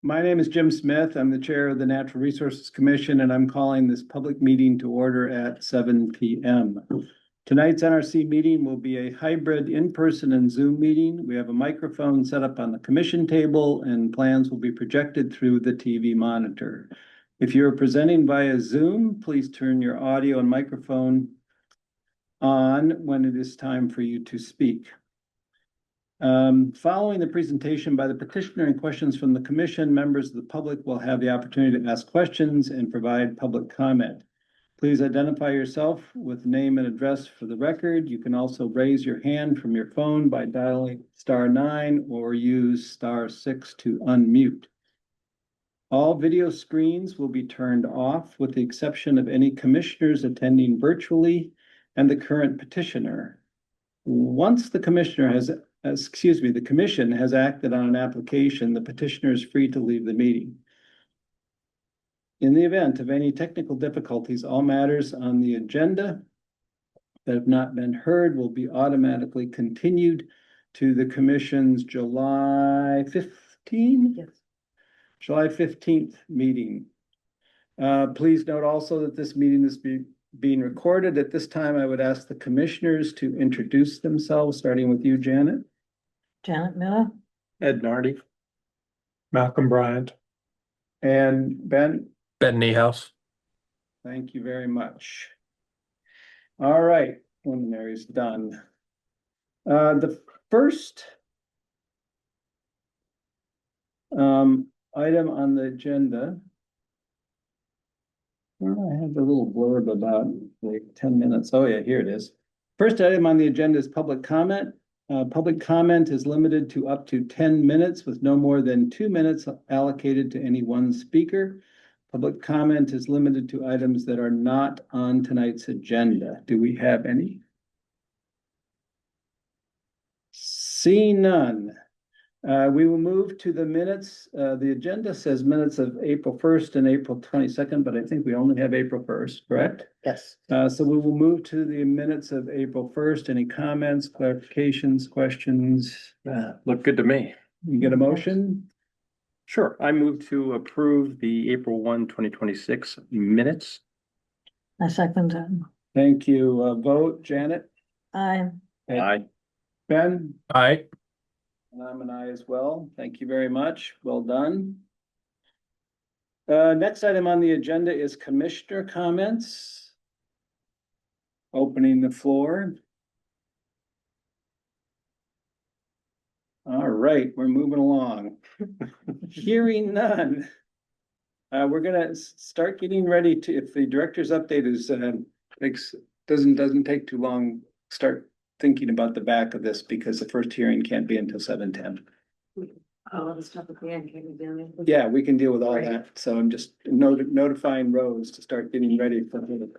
My name is Jim Smith. I'm the chair of the Natural Resources Commission, and I'm calling this public meeting to order at 7 p.m. Tonight's NRC meeting will be a hybrid in-person and Zoom meeting. We have a microphone set up on the commission table, and plans will be projected through the TV monitor. If you're presenting via Zoom, please turn your audio and microphone on when it is time for you to speak. Following the presentation by the petitioner and questions from the commission, members of the public will have the opportunity to ask questions and provide public comment. Please identify yourself with name and address for the record. You can also raise your hand from your phone by dialing *9 or use *6 to unmute. All video screens will be turned off with the exception of any commissioners attending virtually and the current petitioner. Once the commission has acted on an application, the petitioner is free to leave the meeting. In the event of any technical difficulties, all matters on the agenda that have not been heard will be automatically continued to the commission's July 15th? Yes. July 15th meeting. Please note also that this meeting is being recorded. At this time, I would ask the commissioners to introduce themselves, starting with you, Janet. Janet Miller. Ed Nardi. Malcolm Bryant. And Ben. Ben Niehaus. Thank you very much. All right, preliminary is done. The first item on the agenda, I have a little blurb about like 10 minutes. Oh yeah, here it is. First item on the agenda is public comment. Public comment is limited to up to 10 minutes with no more than 2 minutes allocated to any one speaker. Public comment is limited to items that are not on tonight's agenda. Do we have any? Seeing none. We will move to the minutes. The agenda says minutes of April 1st and April 22nd, but I think we only have April 1st, correct? Yes. So we will move to the minutes of April 1st. Any comments, clarifications, questions? Look good to me. You get a motion? Sure. I move to approve the April 1, 2026 minutes. I second that. Thank you. Vote, Janet? Aye. Aye. Ben? Aye. And I'm an aye as well. Thank you very much. Well done. Next item on the agenda is commissioner comments. Opening the floor. All right, we're moving along. Hearing none. We're gonna start getting ready to, if the director's update is doesn't take too long, start thinking about the back of this because the first hearing can't be until 7:10. Oh, the stuff at the end, can we do it? Yeah, we can deal with all that. So I'm just notifying Rose to start getting ready for that.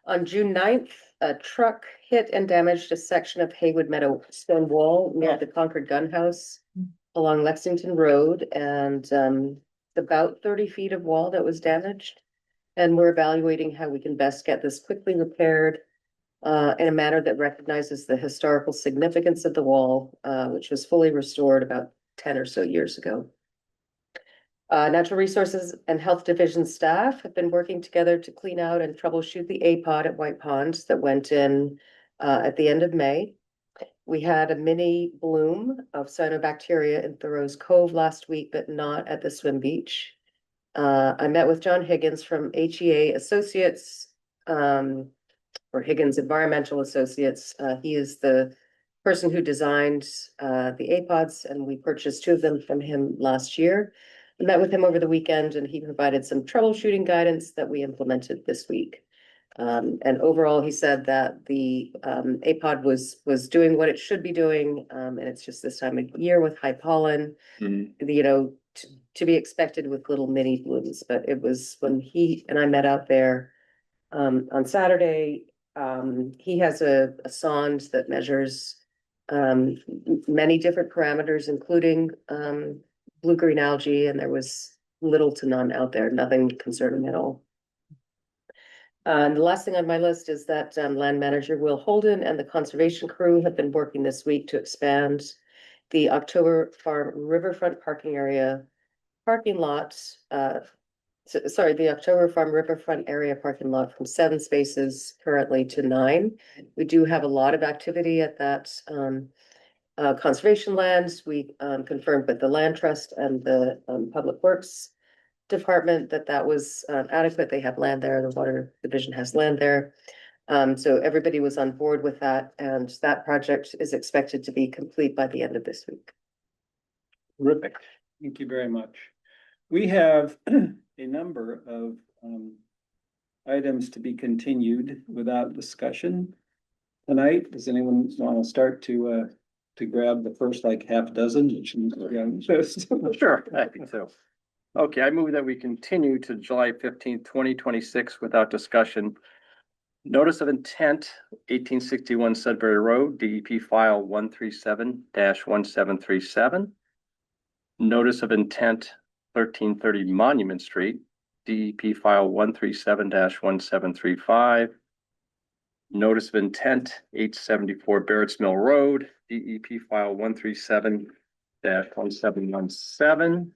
On June 9th, a truck hit and damaged a section of Haywood Meadow stone wall near the Concord Gun House along Lexington Road, and about 30 feet of wall that was damaged. And we're evaluating how we can best get this quickly repaired in a manner that recognizes the historical significance of the wall, which was fully restored about 10 or so years ago. Natural Resources and Health Division staff have been working together to clean out and troubleshoot the APOD at White Pond that went in at the end of May. We had a mini bloom of cyanobacteria in Thoreau's Cove last week, but not at the swim beach. I met with John Higgins from HEA Associates, or Higgins Environmental Associates. He is the person who designed the APODs, and we purchased 2 of them from him last year. I met with him over the weekend, and he provided some troubleshooting guidance that we implemented this week. And overall, he said that the APOD was doing what it should be doing, and it's just this time of year with high pollen, you know, to be expected with little mini blooms. But it was when he and I met out there on Saturday. He has a sonde that measures many different parameters, including blue-green algae, and there was little to none out there, nothing concerning at all. And the last thing on my list is that land manager Will Holden and the conservation crew have been working this week to expand the October Farm Riverfront parking area parking lot. Sorry, the October Farm Riverfront area parking lot from 7 spaces currently to 9. We do have a lot of activity at that conservation lands. We confirmed with the land trust and the public works department that that was adequate. They have land there. The water division has land there. So everybody was on board with that, and that project is expected to be complete by the end of this week. Terrific. Thank you very much. We have a number of items to be continued without discussion tonight. Does anyone want to start to grab the first like half dozen? Sure, I think so. Okay, I move that we continue to July 15th, 2026 without discussion. Notice of intent, 1861 Sudbury Road, DEP file 137-1737. Notice of intent, 1330 Monument Street, DEP file 137-1735. Notice of intent, 874 Barrett's Mill Road, DEP file 137-1717.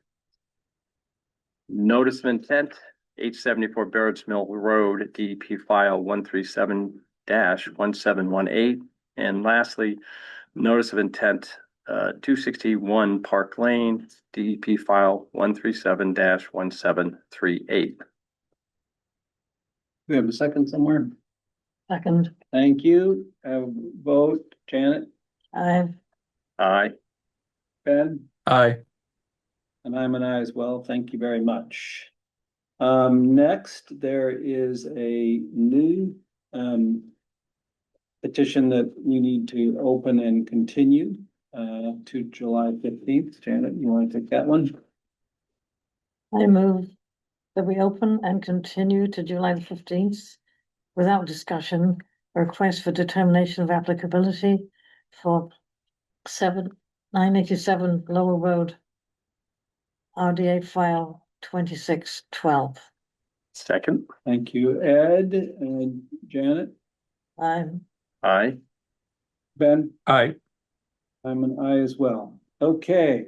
Notice of intent, 874 Barrett's Mill Road, DEP file 137-1718. And lastly, notice of intent, 261 Park Lane, DEP file 137-1738. We have a second somewhere. Second, Thank you. Vote, Janet, aye. Aye. Ben, Aye. and I'm an aye as well. Thank you very much. Next, there is a new petition that you need to open and continue to July 15th. Janet, you want to take that one? I move that we open and continue to July the 15th without discussion, a request for determination of applicability for 987 Lower Road, RDA file 2612. Second. Thank you, Ed and Janet. I'm Aye. Ben, Aye. I'm an aye as well. Okay.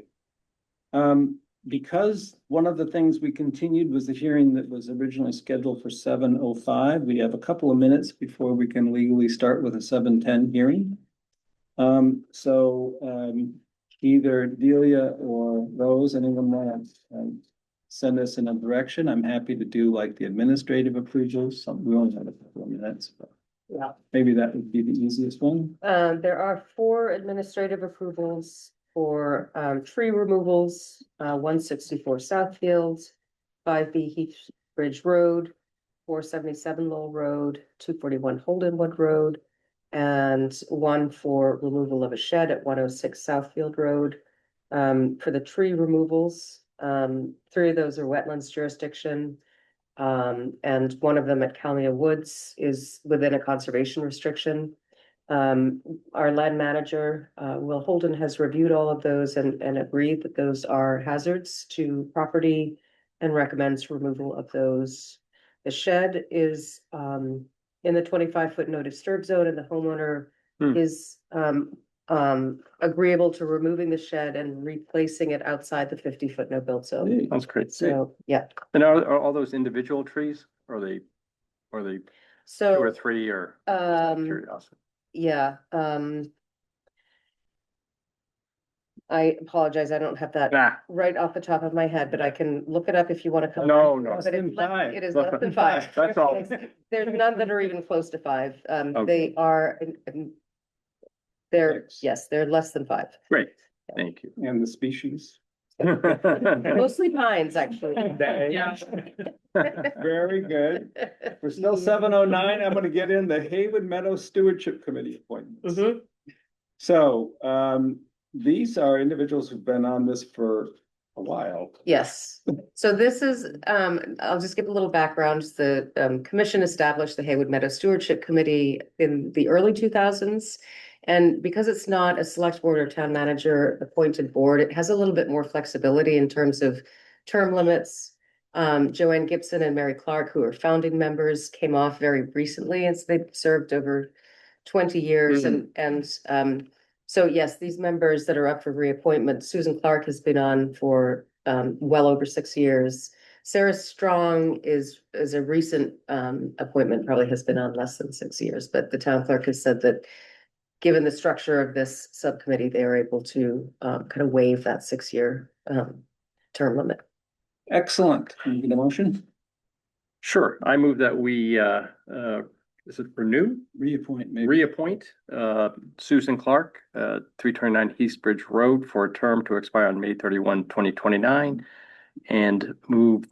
Because one of the things we continued was the hearing that was originally scheduled for 7:05. We have a couple of minutes before we can legally start with a 7:10 hearing. Either Delia or Rose, anyone want to send us in a direction? I'm happy to do like the administrative approvals. We only have a couple of minutes, but Yeah. maybe that would be the easiest one. There are 4 administrative approvals for tree removals, 164 Southfield, 5B Heath Bridge Road, 477 Lowell Road, 241 Holdenwood Road, and 1 for removal of a shed at 106 Southfield Road. For the tree removals, 3 of those are wetlands jurisdiction. And one of them at Calmia Woods is within a conservation restriction. Our land manager, Will Holden, has reviewed all of those and agreed that those are hazards to property and recommends removal of those. The shed is in the 25-foot no disturb zone, and the homeowner is agreeable to removing the shed and replacing it outside the 50-foot no build zone. Sounds great. So, yeah. And are all those individual trees? Or are they 2 So, or 3 or? Curiosity. yeah, I apologize, I don't have that Ah, right off the top of my head, but I can look it up if you want to come. No, back. no. But it's Less than 5. it is less than 5. That's all. There's none that are even close to 5. Okay. They are, they're, Six. yes, they're less than 5. Great, thank you. And the species. Mostly pines, actually. Yeah. Very good. We're still 7:09. I'm gonna get in the Haywood Meadow Stewardship Committee appointments. Mhm. So, these are individuals who've been on this for a while. Yes, so this is, I'll just give a little background. The commission established the Haywood Meadow Stewardship Committee in the early 2000s. And because it's not a select board or town manager appointed board, it has a little bit more flexibility in terms of term limits. Joanne Gibson and Mary Clark, who are founding members, came off very recently, as they've served over 20 years. So yes, these members that are up for reappointment, Susan Clark has been on for well over 6 years. Sarah Strong is a recent appointment, probably has been on less than 6 years, but the town clerk has said that given the structure of this subcommittee, they are able to kind of waive that 6-year term limit. Excellent. Can you get a motion? Sure, I move that we, is it renew? Reappoint, maybe. Reappoint Susan Clark, 329 East Bridge Road for a term to expire on May 31, 2029, and move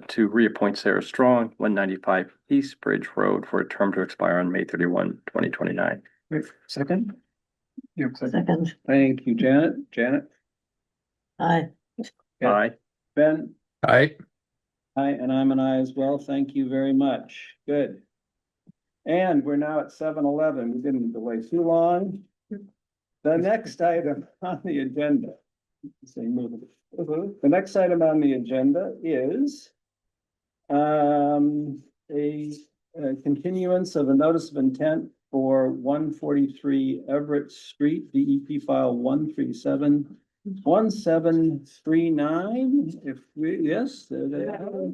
to reappoint Sarah Strong, 195 East Bridge Road for a term to expire on May 31, 2029. Wait, second? Yep, Second, Thank you, Janet. Janet? aye. Yeah. Aye. Ben? Aye. Aye, and I'm an aye as well. Thank you very much. Good. And we're now at 7:11. We didn't delay too long. The next item on the agenda. The next item on the agenda is a continuance of a notice of intent for 143 Everett Street, DEP file 1371739. If we, yes, there they are.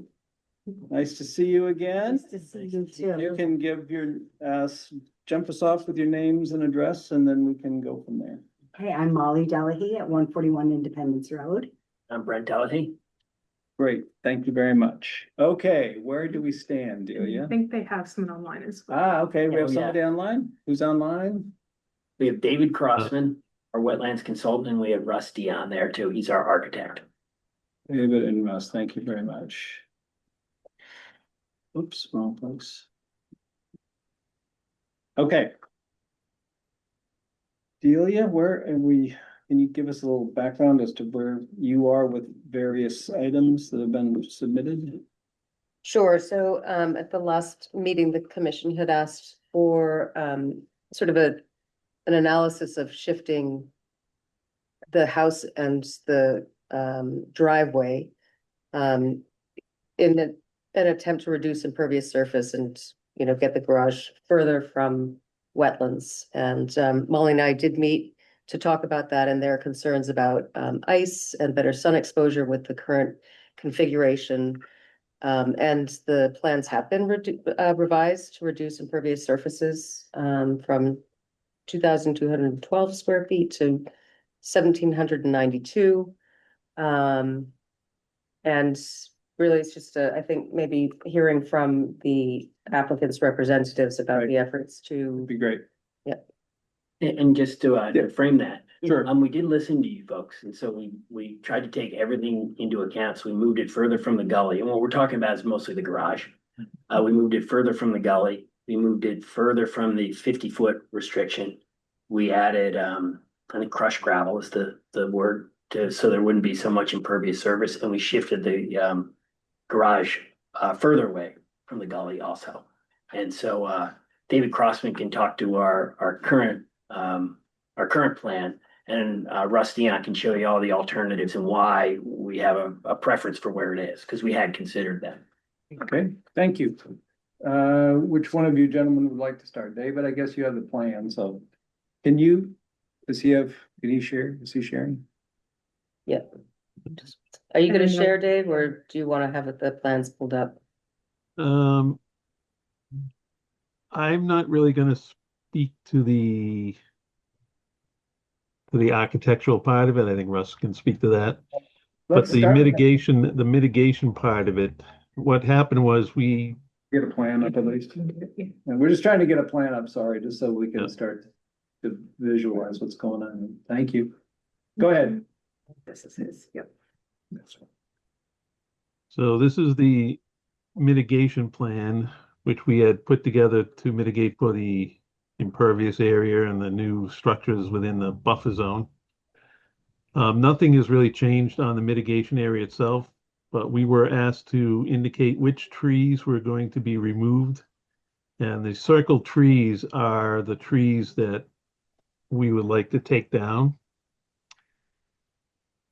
Nice to see you again. Nice to see you You too. can give your, jump us off with your names and address, and then we can go from there. Hey, I'm Molly Delahy at 141 Independence Road. I'm Brent Delahy. Great, thank you very much. Okay, where do we stand, I Delia? think they have someone online as well. Okay, we have Oh, yeah. somebody online? Who's online? We have David Crossman, our wetlands consultant, and we have Rusty on there too. He's our architect. David and Russ, thank you very much. Oops, wrong place. Okay. Delia, where are we, can you give us a little background as to where you are with various items that have been submitted? Sure, so at the last meeting, the commission had asked for sort of an analysis of shifting the house and the driveway in an attempt to reduce impervious surface and, you know, get the garage further from wetlands. And Molly and I did meet to talk about that and their concerns about ice and better sun exposure with the current configuration. And the plans have been revised to reduce impervious surfaces from 2,212 square feet to 1,792. And really, it's just, I think maybe hearing from the applicant's representatives about Right. the efforts to, Would be great. And just to Yeah. frame that, Sure. we did listen to you folks, and so we tried to take everything into account. So we moved it further from the gully, and what we're talking about is mostly the garage. We moved it further from the gully. We moved it further from the 50-foot restriction. We added, I think crushed gravel is the word, so there wouldn't be so much impervious surface, and we shifted the garage further away from the gully also. And so David Crossman can talk to our current plan, and Rusty and I can show you all the alternatives and why we have a preference for where it is, because we had considered that. Okay, thank you. Which one of you gentlemen would like to start? David, I guess you have the plan, so can you, can he share? Is he sharing? are you gonna share, Dave, or do you want to have the plans pulled up? I'm not really gonna speak to the architectural part of it. I think Russ can speak to that. But Let's the start with mitigation part of it, what happened was we, Get a plan up at least. And we're just trying to get a plan up, sorry, just so we Yeah. can start to visualize what's going on. Thank you. Go ahead. This is his, yep. so this is the mitigation plan, which we had put together to mitigate for the impervious area and the new structures within the buffer zone. Nothing has really changed on the mitigation area itself, but we were asked to indicate which trees were going to be removed. And the circled trees are the trees that we would like to take down.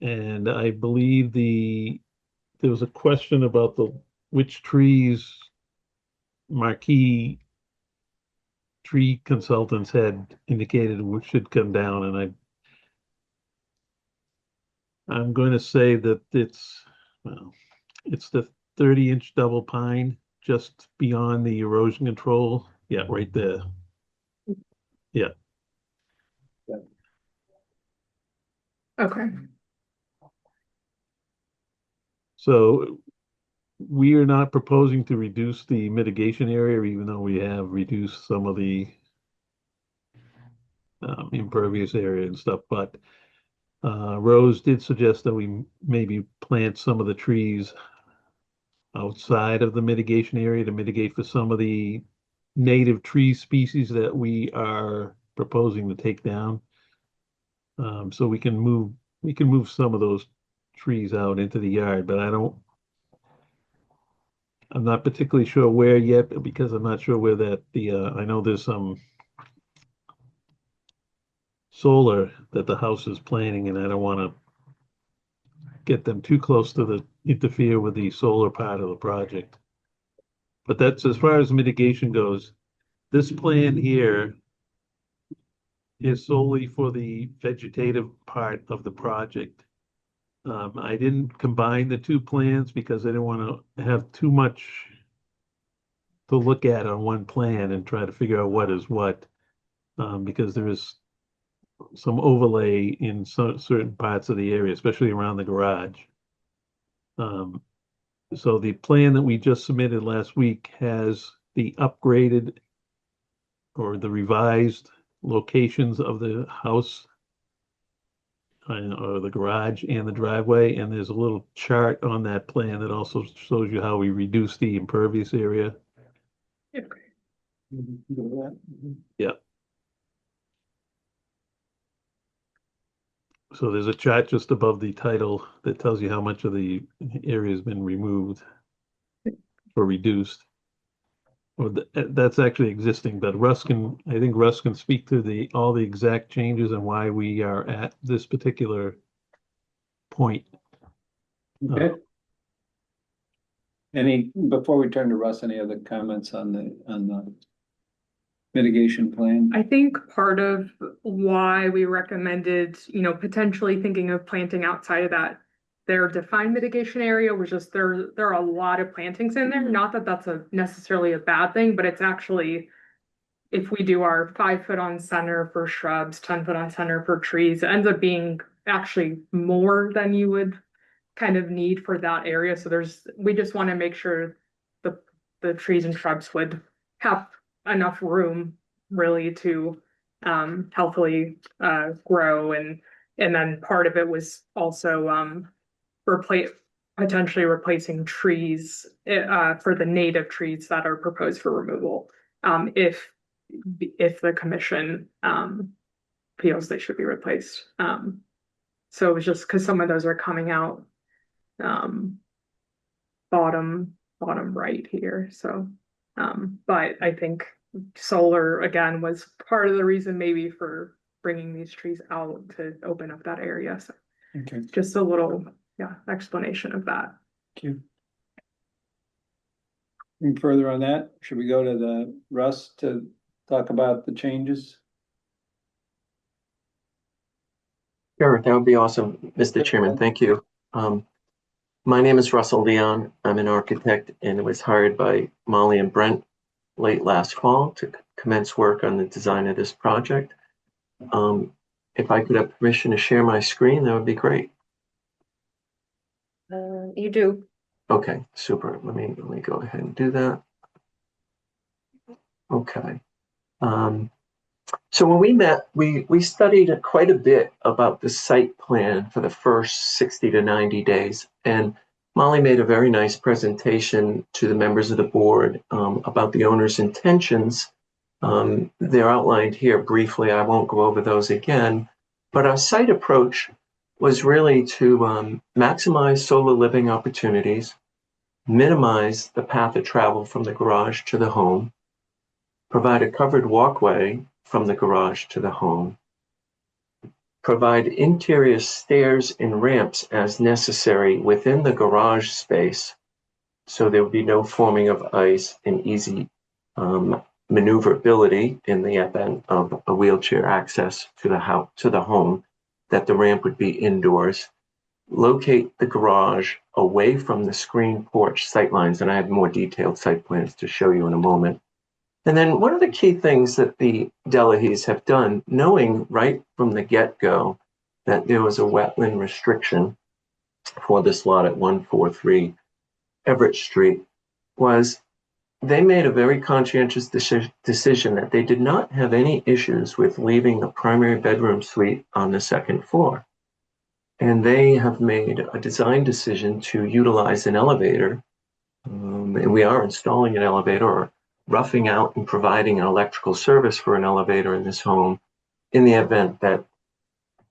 And I believe the there was a question about which trees marquee tree consultants had indicated which should come down, and I'm going to say that it's the 30-inch double pine just beyond the erosion control. Yeah, right there. Yeah. Okay. So we are not proposing to reduce the mitigation area, even though we have reduced some of the impervious area and stuff, but Rose did suggest that we maybe plant some of the trees outside of the mitigation area to mitigate for some of the native tree species that we are proposing to take down. So we can move some of those trees out into the yard, but I'm not particularly sure where yet, because I'm not sure where I know there's some solar that the house is planning, and I don't want to get them too close to interfere with the solar part of the project. But that's as far as mitigation goes. This plan here is solely for the vegetative part of the project. I didn't combine the two plans because I didn't want to have too much to look at on one plan and try to figure out what is what, because there is some overlay in certain parts of the area, especially around the garage. So the plan that we just submitted last week has the upgraded or the revised locations of the house or the garage and the driveway, and there's a little chart on that plan that also shows you how we reduce the impervious area. Yeah. So there's a chart just above the title that tells you how much of the area has been removed or reduced. Well, that's actually existing, but I think Russ can speak to all the exact changes and why we are at this particular point. Okay. Before we turn to Russ, any other comments on the mitigation plan? I think part of why we recommended, potentially thinking of planting outside of their defined mitigation area was just there are a lot of plantings in there. Not that that's necessarily a bad thing, but it's actually, if we do our 5 foot on center for shrubs, 10 foot on center for trees, it ends up being actually more than you would kind of need for that area. So we just want to make sure the trees and shrubs would have enough room really to healthily grow, and then part of it was also potentially replacing trees for the native trees that are proposed for removal, if the commission feels they should be replaced. So it was just because some of those are coming out bottom right here. So but I think solar again was part of the reason maybe for bringing these trees out to open up that area. So Okay. just a little explanation of that. Thank you. Any further on that? Should we go to Russ to talk about the changes? Sure, that would be awesome, Mr. Chairman. Thank you. My name is Russell Leon. I'm an architect and was hired by Molly and Brent late last fall to commence work on the design of this project. If I could have permission to share my screen, that would be great. You do. Okay, super. Let me go ahead and do that. Okay. So when we met, we studied quite a bit about the site plan for the first 60 to 90 days. And Molly made a very nice presentation to the members of the board about the owner's intentions. They're outlined here briefly. I won't go over those again. But our site approach was really to maximize solar living opportunities, minimize the path of travel from the garage to the home, provide a covered walkway from the garage to the home, provide interior stairs and ramps as necessary within the garage space, so there would be no forming of ice and easy maneuverability in the event of a wheelchair access to the home, that the ramp would be indoors. Locate the garage away from the screen porch sightlines, and I have more detailed site plans to show you in a moment. And then one of the key things that the Delahey's have done, knowing right from the get-go that there was a wetland restriction for this lot at 143 Everett Street, was they made a very conscientious decision that they did not have any issues with leaving the primary bedroom suite on the second floor. And they have made a design decision to utilize an elevator, and we are installing an elevator or roughing out and providing an electrical service for an elevator in this home in the event that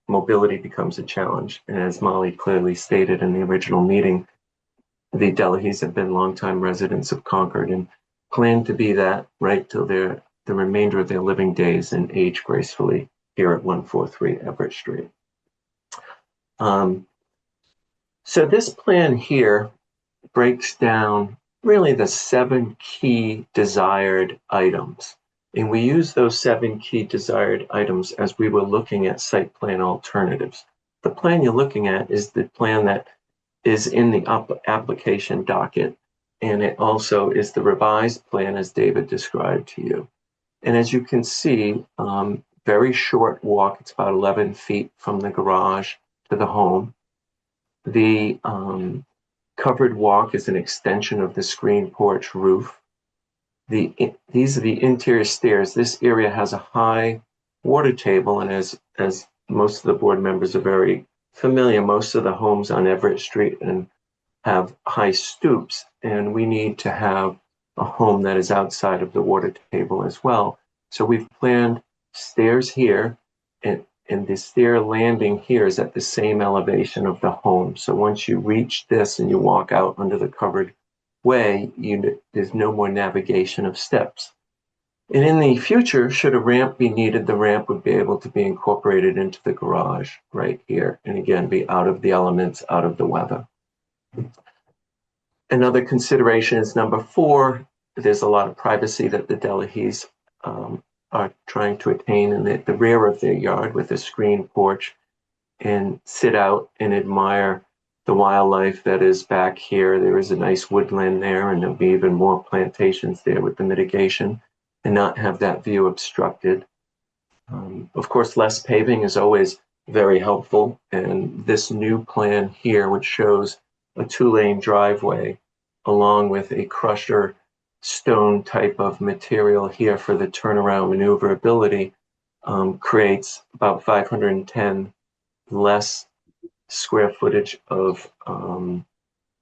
mobility becomes a challenge. And as Molly clearly stated in the original meeting, the Delahey's have been longtime residents of Concord and plan to be that right till the remainder of their living days and age gracefully here at 143 Everett Street. So this plan here breaks down really the 7 key desired items. And we use those 7 key desired items as we were looking at site plan alternatives. The plan you're looking at is the plan that is in the application docket, and it also is the revised plan as David described to you. And as you can see, very short walk, it's about 11 feet from the garage to the home. The covered walk is an extension of the screen porch roof. These are the interior stairs. This area has a high water table, and as most of the board members are very familiar, most of the homes on Everett Street and have high stoops, and we need to have a home that is outside of the water table as well. So we've planned stairs here, and the stair landing here is at the same elevation of the home. So once you reach this and you walk out under the covered way, there's no more navigation of steps. And in the future, should a ramp be needed, the ramp would be able to be incorporated into the garage right here, and again, be out of the elements, out of the weather. Another consideration is number 4. There's a lot of privacy that the Delahey's are trying to attain in the rear of their yard with a screen porch, and sit out and admire the wildlife that is back here. There is a nice woodland there, and there'll be even more plantations there with the mitigation, and not have that view obstructed. Of course, less paving is always very helpful, and this new plan here, which shows a 2-lane driveway along with a crusher stone type of material here for the turnaround maneuverability, creates about 510 less square footage of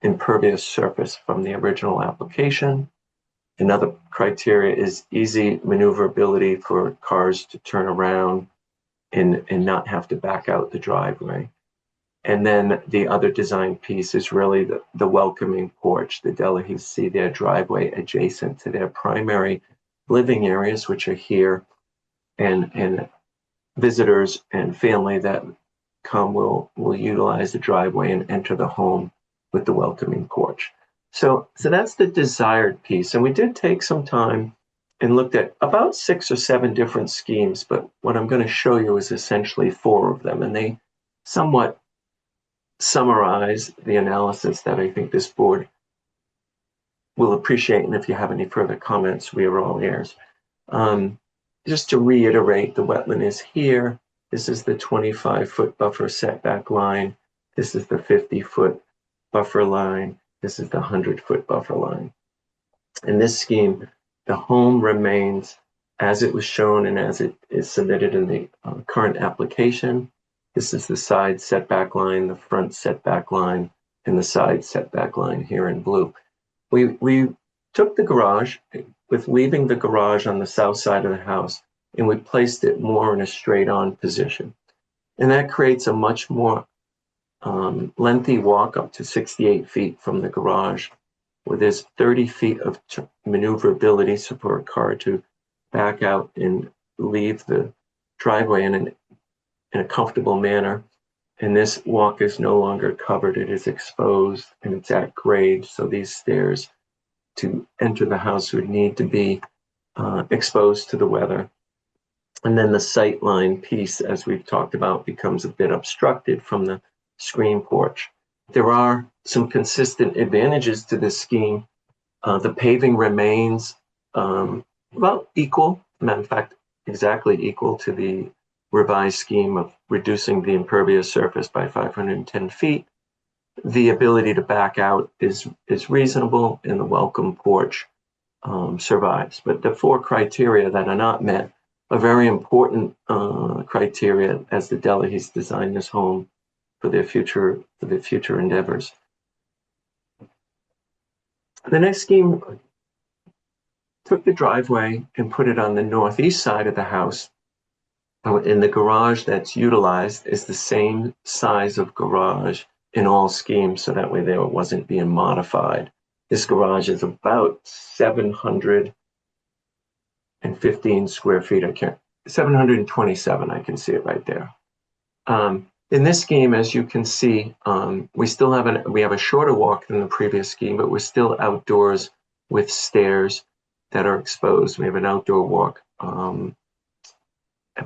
impervious surface from the original application. Another criteria is easy maneuverability for cars to turn around and not have to back out the driveway. And then the other design piece is really the welcoming porch. The Delahey's see their driveway adjacent to their primary living areas, which are here, and visitors and family that come will utilize the driveway and enter the home with the welcoming porch. So that's the desired piece. And we did take some time and looked at about 6 or 7 different schemes, but what I'm going to show you is essentially 4 of them, and they somewhat summarize the analysis that I think this board will appreciate. And if you have any further comments, we are all ears. Just to reiterate, the wetland is here. This is the 25-foot buffer setback line. This is the 50-foot buffer line. This is the 100-foot buffer line. In this scheme, the home remains as it was shown and as it is submitted in the current application. This is the side setback line, the front setback line, and the side setback line here in blue. We took the garage, with leaving the garage on the south side of the house, and we placed it more in a straight-on position. And that creates a much more lengthy walk up to 68 feet from the garage, where there's 30 feet of maneuverability, so for a car to back out and leave the driveway. And in a comfortable manner. And this walk is no longer covered, it is exposed and it's at grade. So these stairs to enter the house would need to be exposed to the weather. And then the sight line piece, as we've talked about, becomes a bit obstructed from the screen porch. There are some consistent advantages to this scheme. The paving remains about equal, matter of fact, exactly equal to the revised scheme of reducing the impervious surface by 510 feet. The ability to back out is reasonable, and the welcome porch survives. But the 4 criteria that are not met are very important criteria as the Delahey's designed this home for their future endeavors. The next scheme took the driveway and put it on the northeast side of the house. And the garage that's utilized is the same size of garage in all schemes, so that way there wasn't being modified. This garage is about 715 square feet. 727, I can see it right there. In this scheme, as you can see, we have a shorter walk than the previous scheme, but we're still outdoors with stairs that are exposed. We have an outdoor walk of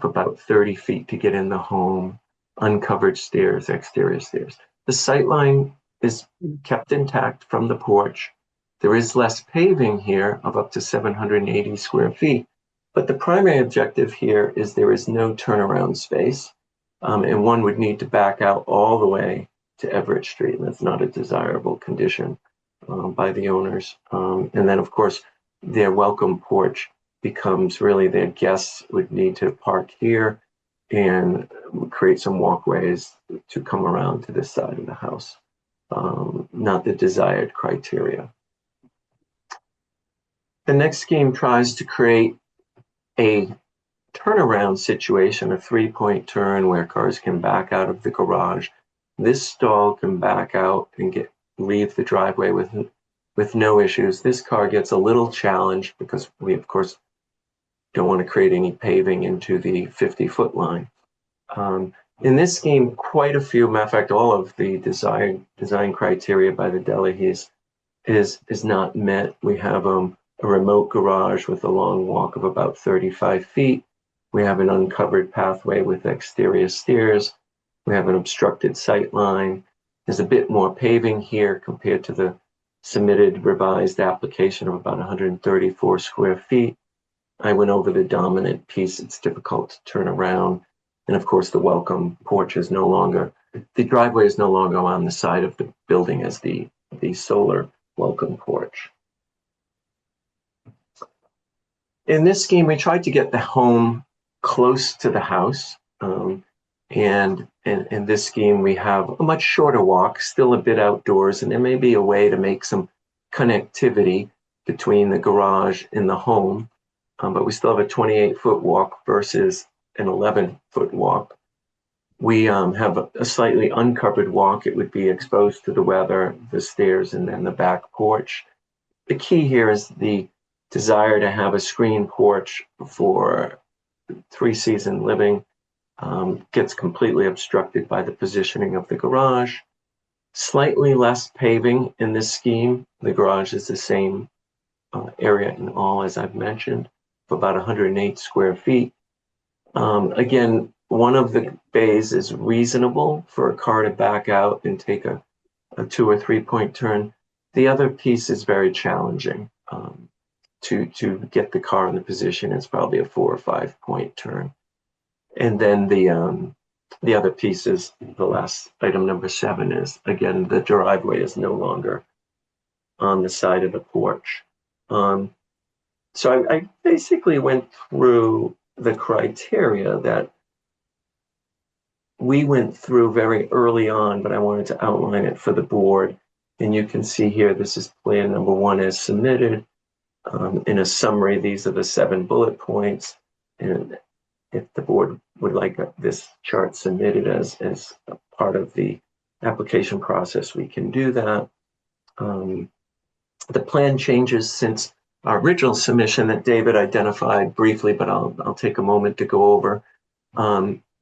about 30 feet to get in the home, uncovered stairs, exterior stairs. The sight line is kept intact from the porch. There is less paving here of up to 780 square feet, but the primary objective here is there is no turnaround space, and one would need to back out all the way to Everett Street, and that's not a desirable condition by the owners. And then, of course, their welcome porch becomes really their guests would need to park here and create some walkways to come around to this side of the house. Not the desired criteria. The next scheme tries to create a turnaround situation, a 3-point turn where cars can back out of the garage. This stall can back out and leave the driveway with no issues. This car gets a little challenged because we, of course, don't want to create any paving into the 50-foot line. In this scheme, quite a few, matter of fact, all of the design criteria by the Delahey's is not met. We have a remote garage with a long walk of about 35 feet. We have an uncovered pathway with exterior stairs. We have an obstructed sight line. There's a bit more paving here compared to the submitted revised application of about 134 square feet. I went over the dominant piece. It's difficult to turn around. And of course, the welcome porch is the driveway is no longer on the side of the building as the solar welcome porch. In this scheme, we tried to get the home close to the house. And in this scheme, we have a much shorter walk, still a bit outdoors, and there may be a way to make some connectivity between the garage and the home. But we still have a 28-foot walk versus an 11-foot walk. We have a slightly uncovered walk. It would be exposed to the weather, the stairs, and then the back porch. The key here is the desire to have a screen porch for 3-season living. Gets completely obstructed by the positioning of the garage. Slightly less paving in this scheme. The garage is the same area in all, as I've mentioned, of about 108 square feet. Again, one of the bays is reasonable for a car to back out and take a 2 or 3-point turn. The other piece is very challenging. To get the car in the position, it's probably a 4 or 5-point turn. And then the other piece is the last item, number 7, is again the driveway is no longer on the side of the porch. So I basically went through the criteria that we went through very early on, but I wanted to outline it for the board. And you can see here, this is plan number 1 as submitted. In a summary, these are the 7 bullet points. And if the board would like this chart submitted as a part of the application process, we can do that. The plan changes since our original submission that David identified briefly, but I'll take a moment to go over.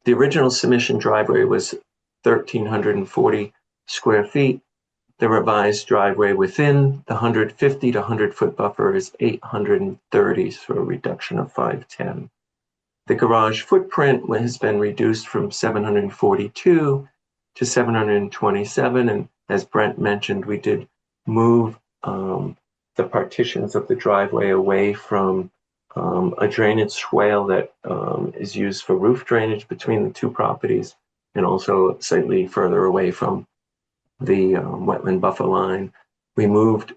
The original submission driveway was 1,340 square feet. The revised driveway within the 150 to 100-foot buffer is 830, so a reduction of 510. The garage footprint has been reduced from 742 to 727, and as Brent mentioned, we did move the partitions of the driveway away from a drainage swale that is used for roof drainage between the two properties, and also slightly further away from the wetland buffer line. We moved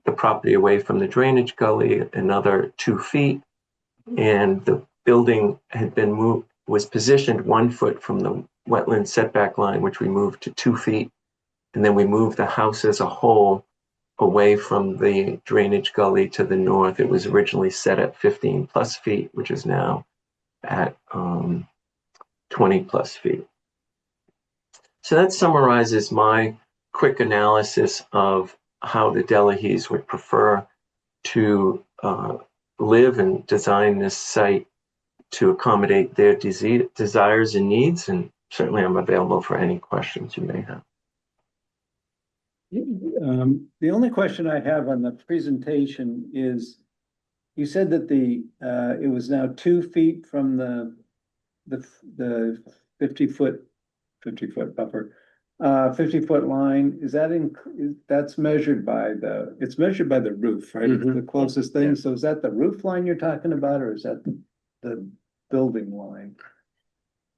the property away from the drainage gully another 2 feet, and the building had been moved, was positioned 1 foot from the wetland setback line, which we moved to 2 feet. And then we moved the house as a whole away from the drainage gully to the north. It was originally set at 15 plus feet, which is now at 20 plus feet. So that summarizes my quick analysis of how the Delahey's would prefer to live and design this site to accommodate their desires and needs. And certainly I'm available for any questions you may have. The only question I have on the presentation is, you said that it was now 2 feet from the 50-foot buffer, 50-foot line. Is that that's measured by it's measured by the roof, right? It's the closest thing. Yeah. So is that the roof line you're talking about, or is that the building line?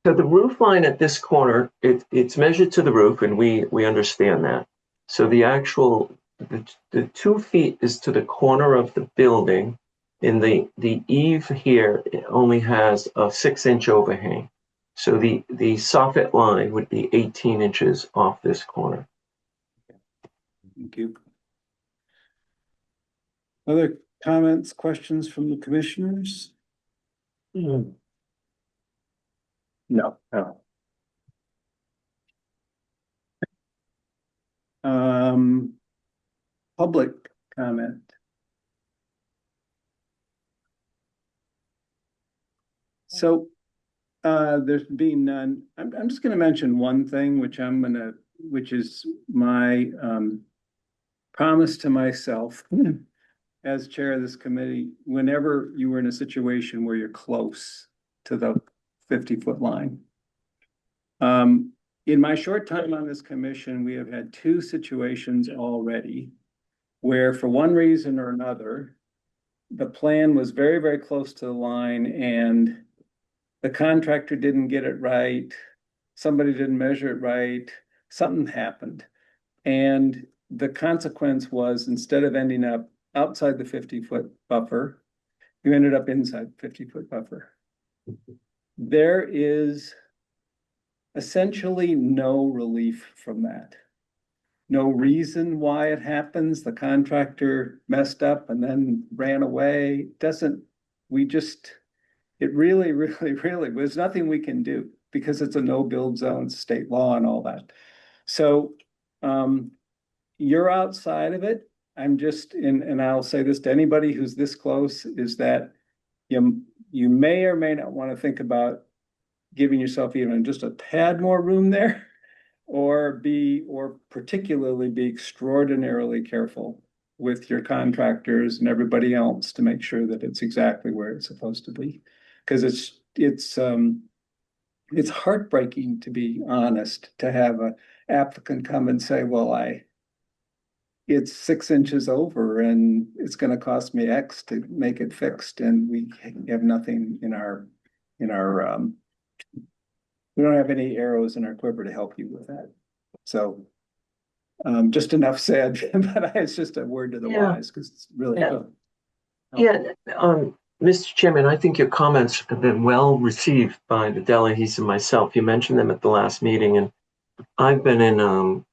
So the roof line at this corner, it's measured to the roof, and we understand that. So the actual, the 2 feet is to the corner of the building, and the eave here only has a 6-inch overhang. So the soffit line would be 18 inches off this corner. Thank you. Other comments, questions from the commissioners? No. Public comment. So, there's been none. I'm just gonna mention one thing, which is my, promise to myself as chair of this committee. Whenever you were in a situation where you're close to the 50-foot line. In my short time on this commission, we have had 2 situations already where, for one reason or another, the plan was very, very close to the line and the contractor didn't get it right. Somebody didn't measure it right. Something happened. And the consequence was, instead of ending up outside the 50-foot buffer, you ended up inside the 50-foot buffer. There is essentially no relief from that. No reason why it happens. The contractor messed up and then ran away. It really, there's nothing we can do because it's a no-build zone, state law and all that. So you're outside of it. I'm just and I'll say this to anybody who's this close, is that you may or may not want to think about giving yourself even just a tad more room there, or particularly be extraordinarily careful with your contractors and everybody else to make sure that it's exactly where it's supposed to be. Because it's heartbreaking, to be honest, to have an applicant come and say, well, it's 6 inches over and it's going to cost me X to make it fixed, and we have nothing in our we don't have any arrows in our quiver to help you with that. So just enough said, but it's just a word to the wise, because it's really good. Mr. Chairman, I think your comments have been well received by the Delahey's and myself. You mentioned them at the last meeting, and I've been in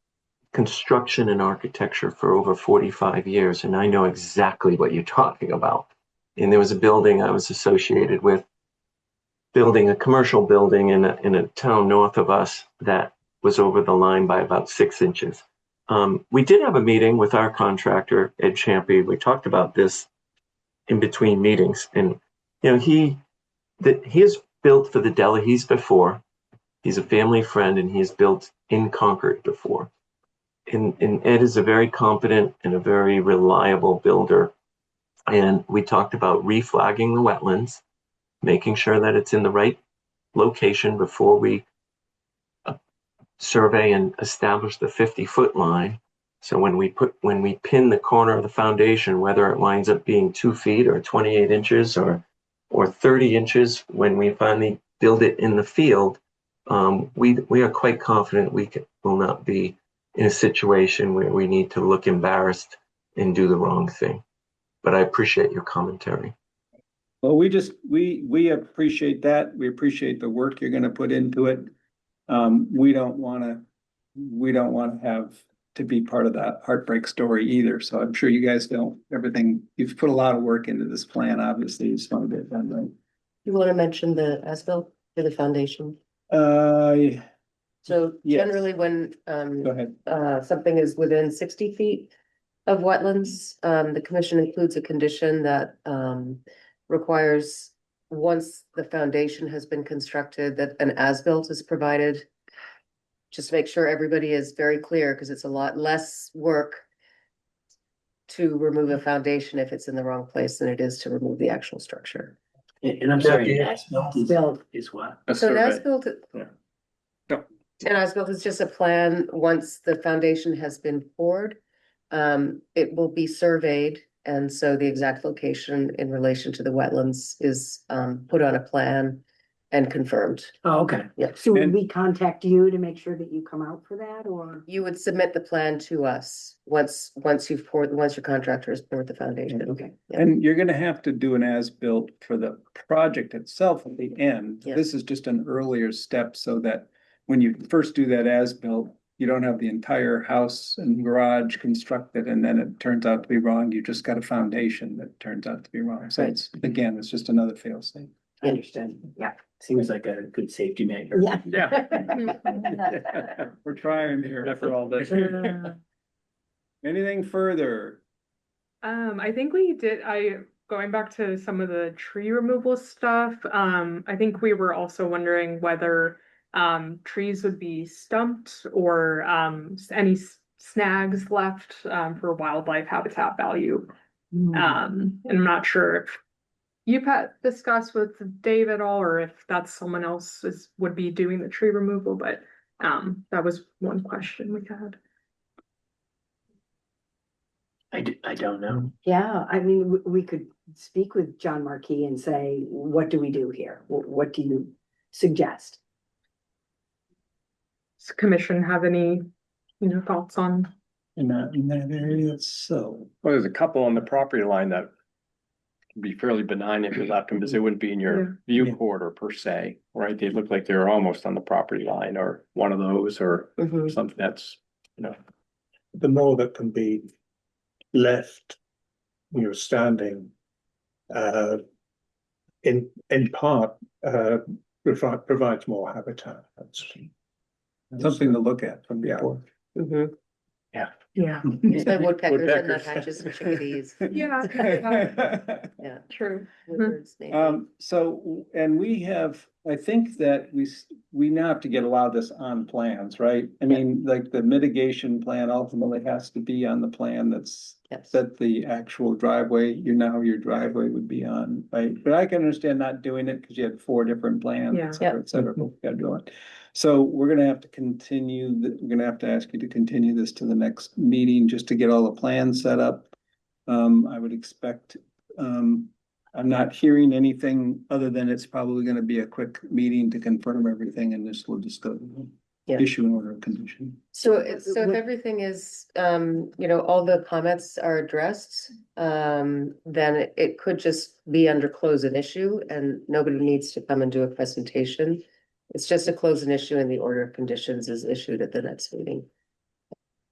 construction and architecture for over 45 years, and I know exactly what you're talking about. And there was a building I was associated with, building a commercial building in a town north of us that was over the line by about 6 inches. We did have a meeting with our contractor, Ed Champy. We talked about this in between meetings, and he has built for the Delahey's before. He's a family friend and he's built in Concord before. And Ed is a very competent and a very reliable builder. And we talked about reflagging the wetlands, making sure that it's in the right location before we survey and establish the 50-foot line. So when we pin the corner of the foundation, whether it winds up being 2 feet or 28 inches or 30 inches, when we finally build it in the field, we are quite confident will not be in a situation where we need to look embarrassed and do the wrong thing. But I appreciate your commentary. Well, we appreciate that. We appreciate the work you're gonna put into it. We don't wanna have to be part of that heartbreak story either. So I'm sure you guys don't, you've put a lot of work into this plan, obviously. You just want to get it done right. You want to mention the as-built for the foundation? So Yes. generally when, Go ahead. something is within 60 feet of wetlands, the commission includes a condition that, requires once the foundation has been constructed, that an as-built is provided. Just make sure everybody is very clear, because it's a lot less work to remove a foundation if it's in the wrong place than it is to remove the actual structure. And I'm sorry, as-built is what? A So an survey. as-built, Yeah. an as-built is just a plan, once the foundation has been poured. It will be surveyed, and so the exact location in relation to the wetlands is put on a plan and confirmed. Oh, okay. So would And- we contact you to make sure that you come out for that, or? You would submit the plan to us once your contractor has poured the foundation. Okay. And you're gonna have to do an as-built for the project itself at the end. Yeah. This is just an earlier step so that when you first do that as-built, you don't have the entire house and garage constructed and then it turns out to be wrong. You just got a foundation that turns out to be wrong. So Right. it's just another fail safe. I understand. Yeah. Seems like a good safety measure. Yeah. Yeah. We're trying here. After all this. Anything further? I think going back to some of the tree removal stuff, I think we were also wondering whether trees would be stumped or any snags left for wildlife habitat value. And I'm not sure if you've discussed with Dave at all, or if that's someone else would be doing the tree removal, but that was one question we had. I don't know. Yeah, I mean, we could speak with John Marquis and say, what do we do here? What do you suggest? Does commission have any, thoughts on? In that area, so. Well, there's a couple on the property line that would be fairly benign if you left them, because they wouldn't be in your view Yeah. corridor per se, right? They look like they're almost on the property line, or one of those, or Mhm. something that's, the more that can be left when you're standing, in part, provides more habitat. Something to look at from Yeah. before. Mhm. Yeah. There's been woodpeckers and Woodpeckers. nuthatches and chickadees. Yeah. Yeah. True. Lizards, maybe. So, and we have, I think that we now have to get a lot of this on plans, right? I mean, like the mitigation plan ultimately has to be on the plan Yes. that the actual driveway, your driveway would be on, right? But I can understand not doing it because you had 4 different plans, Yeah. et cetera, but we gotta do it. So we're gonna have to we're gonna have to ask you to continue this to the next meeting just to get all the plans set up. I would expect, I'm not hearing anything other than it's probably gonna be a quick meeting to confirm everything and this will just go Yeah. issue an order of condition. So if everything is, all the comments are addressed, then it could just be under close an issue and nobody needs to come and do a presentation. It's just a close an issue and the order of conditions is issued at the next meeting.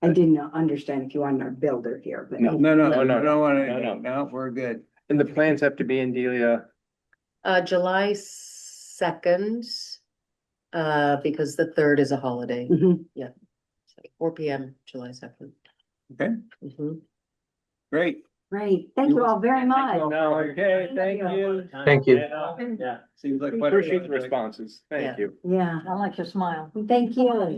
I didn't understand if you wanted a builder here, but. No, no, I don't want no, no. to, no, we're good. and the plans have to be in Delia. July 2nd, because the 3rd is a holiday, Mhm. 4 PM, July 2nd. Okay. Mhm. Great. Great. Thank you all very much. Okay, thank you. Thank you. Yeah, Seems like. appreciate the responses. Thank you. Yeah, I like your smile. thank you.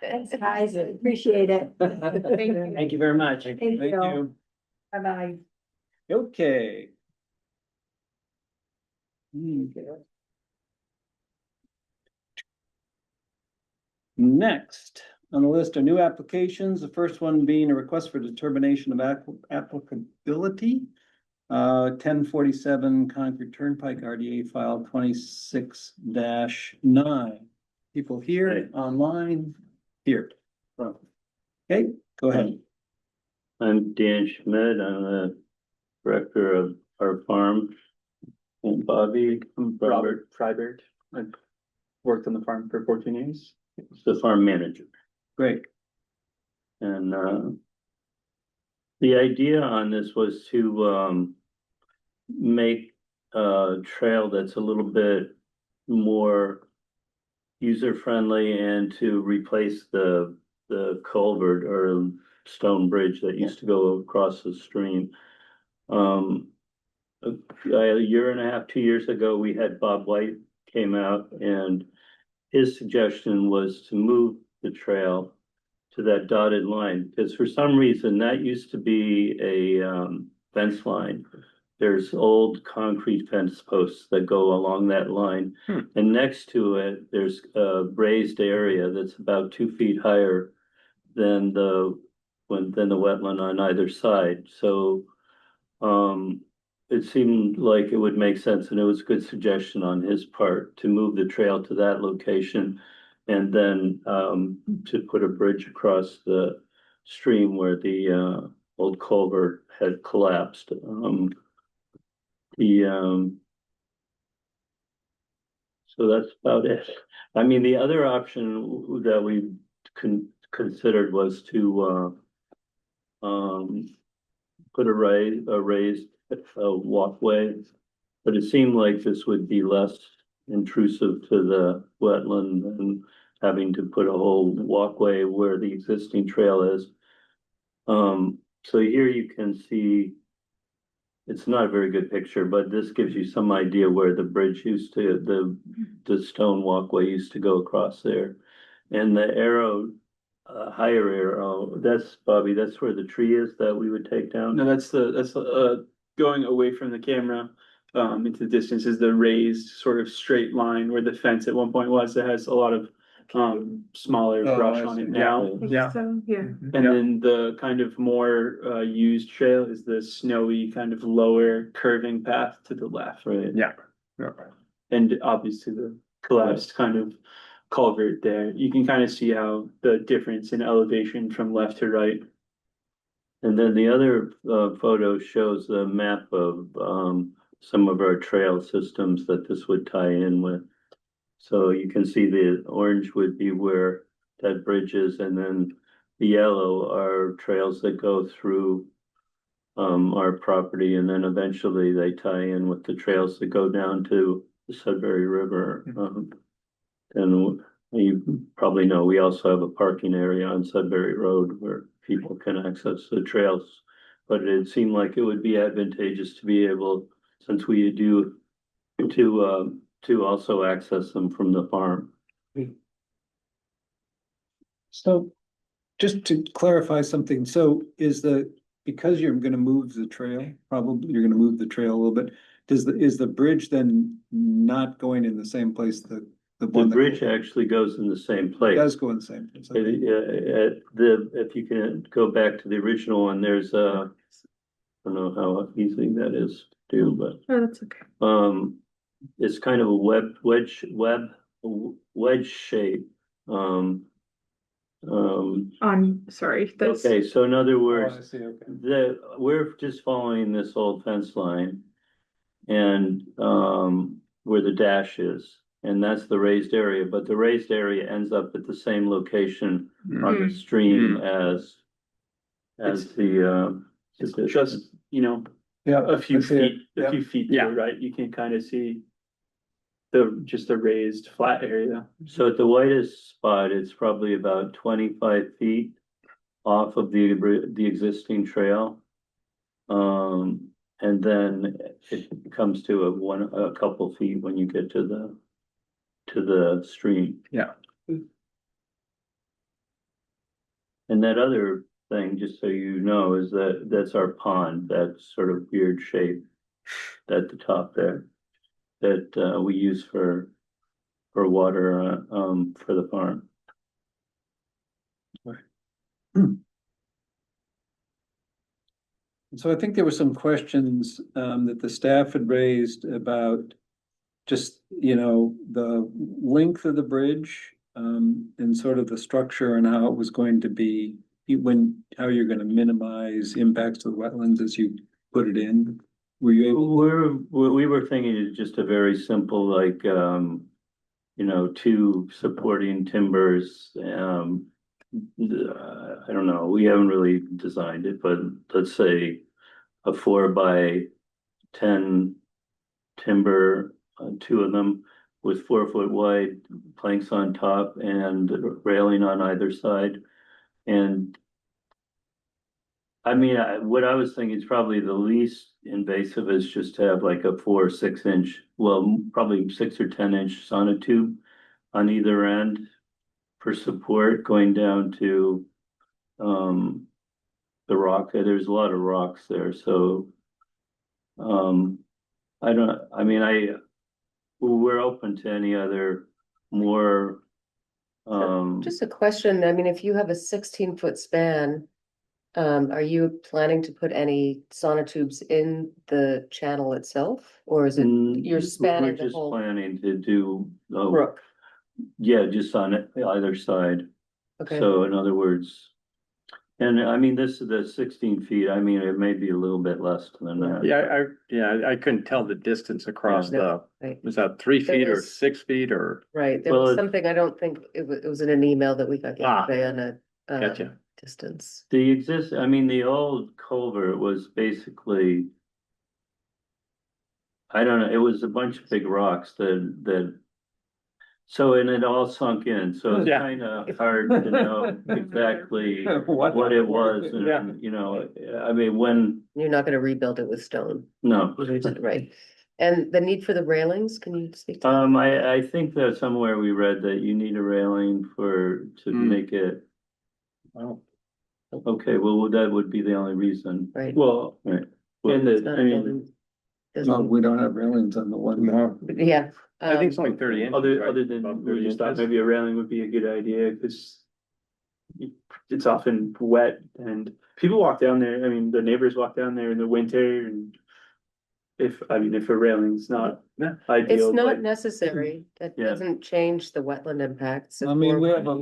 Thanks, guys. Appreciate it. Thank you very much. Thank Thank you. you. Bye-bye. Okay. Okay. Next on the list are new applications. The first one being a request for determination of applicability. 1047 Concord Turnpike RDA file 26-9. People here, online, here. Okay, go ahead. I'm Dan Schmidt. I'm the director of our farm. And Bobby, Robert Frybert. I've worked on the farm for 14 years. is the farm manager. Great. And the idea on this was to make a trail that's a little bit more user-friendly and to replace the culvert or stone bridge that used to go across the stream. A year and a half, 2 years ago, we had Bob White came out, and his suggestion was to move the trail to that dotted line, because for some reason that used to be a fence line. There's old concrete fence posts that go along that line. And next to it, there's a raised area that's about 2 feet higher than the wetland on either side. So it seemed like it would make sense, and it was a good suggestion on his part to move the trail to that location and then to put a bridge across the stream where the old culvert had collapsed. So that's about it. I mean, the other option that we considered was to put a raised walkway, but it seemed like this would be less intrusive to the wetland than having to put a whole walkway where the existing trail is. So here you can see, it's not a very good picture, but this gives you some idea where the bridge used to, the stone walkway used to go across there. And the arrow, higher arrow, that's, Bobby, that's where the tree is that we would take down? No, that's going away from the camera into the distance is the raised sort of straight line where the fence at one point was that has a lot of smaller brush on it now. Yeah. So, yeah. And then the kind of more used trail is the snowy kind of lower curving path to the left. Right. Yeah. And obviously the collapsed kind of culvert there. You can kind of see how the difference in elevation from left to right. And then the other photo shows the map of some of our trail systems that this would tie in with. So you can see the orange would be where that bridge is, and then the yellow are trails that go through our property, and then eventually they tie in with the trails that go down to the Sudbury River. And you probably know we also have a parking area on Sudbury Road where people can access the trails. But it seemed like it would be advantageous to be able, since we do, to also access them from the farm. So just to clarify something, so because you're gonna move the trail, probably you're gonna move the trail a little bit, is the bridge then not going in the same place that the one? The bridge actually goes in the same place. Does go in the same place. Okay. If you can go back to the original one, there's I don't know how easy that is to do, but Oh, that's okay. it's kind of a wedge shape. Sorry. That's Okay, so in other Oh, words, I see, okay. we're just following this old fence line and where the dash is, and that's the raised area, but the raised area ends up at the same location on the stream as the It's just, you know, Yeah. a few I see it. feet, a few feet to Yeah. the right, you can kind of see just a raised flat area. So at the whitest spot, it's probably about 25 feet off of the existing trail. And then it comes to a couple feet when you get to the stream. Yeah. And that other thing, just so you know, is that's our pond, that sort of weird shape at the top there that we use for water for the farm. So I think there were some questions that the staff had raised about just, the length of the bridge and sort of the structure and how it was going to be, how you're gonna minimize impacts to the wetlands as you put it in. Were you able? We were thinking it's just a very simple, like, two supporting timbers. I don't know, we haven't really designed it, but let's say a 4x10 timber, two of them with 4 foot wide planks on top and railing on either side. And I mean, what I was thinking is probably the least invasive is just to have like a 4 or 6 inch, well, probably 6 or 10 inch sonotube on either end for support going down to the rock. There's a lot of rocks there, so we're open to any other more Just a question, I mean, if you have a 16-foot span, are you planning to put any sonotubes in the channel itself? Or is it, you're spanning the we're just whole planning to do brook? yeah, just on either side. Okay, So in other words, and I mean, this is the 16 feet. I mean, it may be a little bit less than that. I couldn't tell the distance across Yeah. Right. was that 3 There feet or was- 6 feet or? right, there Well, was it- something, I don't think, it was in an email that we got Ah, yesterday on a Gotcha. distance. The old culvert was basically, I don't know, it was a bunch of big rocks so, and it all sunk in, so it's Yeah. kind of hard to know exactly what it was. Yeah. And, I mean, when, You're not gonna rebuild it with stone, no. right? And the need for the railings, can you speak to? I think that somewhere we read that you need a railing to Hmm. make it, Wow. okay, well, that would be the only reason. Right. Well, Right. and It's the, not I a mean, building. No, Doesn't- we don't have railings on the one. No, Yeah. I think it's only 30 inches. other, right? other than, About we 30 just thought inches. maybe a railing would be a good idea, because it's often wet, and people walk down there, I mean, the neighbors walk down there in the winter, and if a railing's not Yeah. ideal, It's not but necessary, that Yeah. doesn't change the wetland impacts. I mean, we have a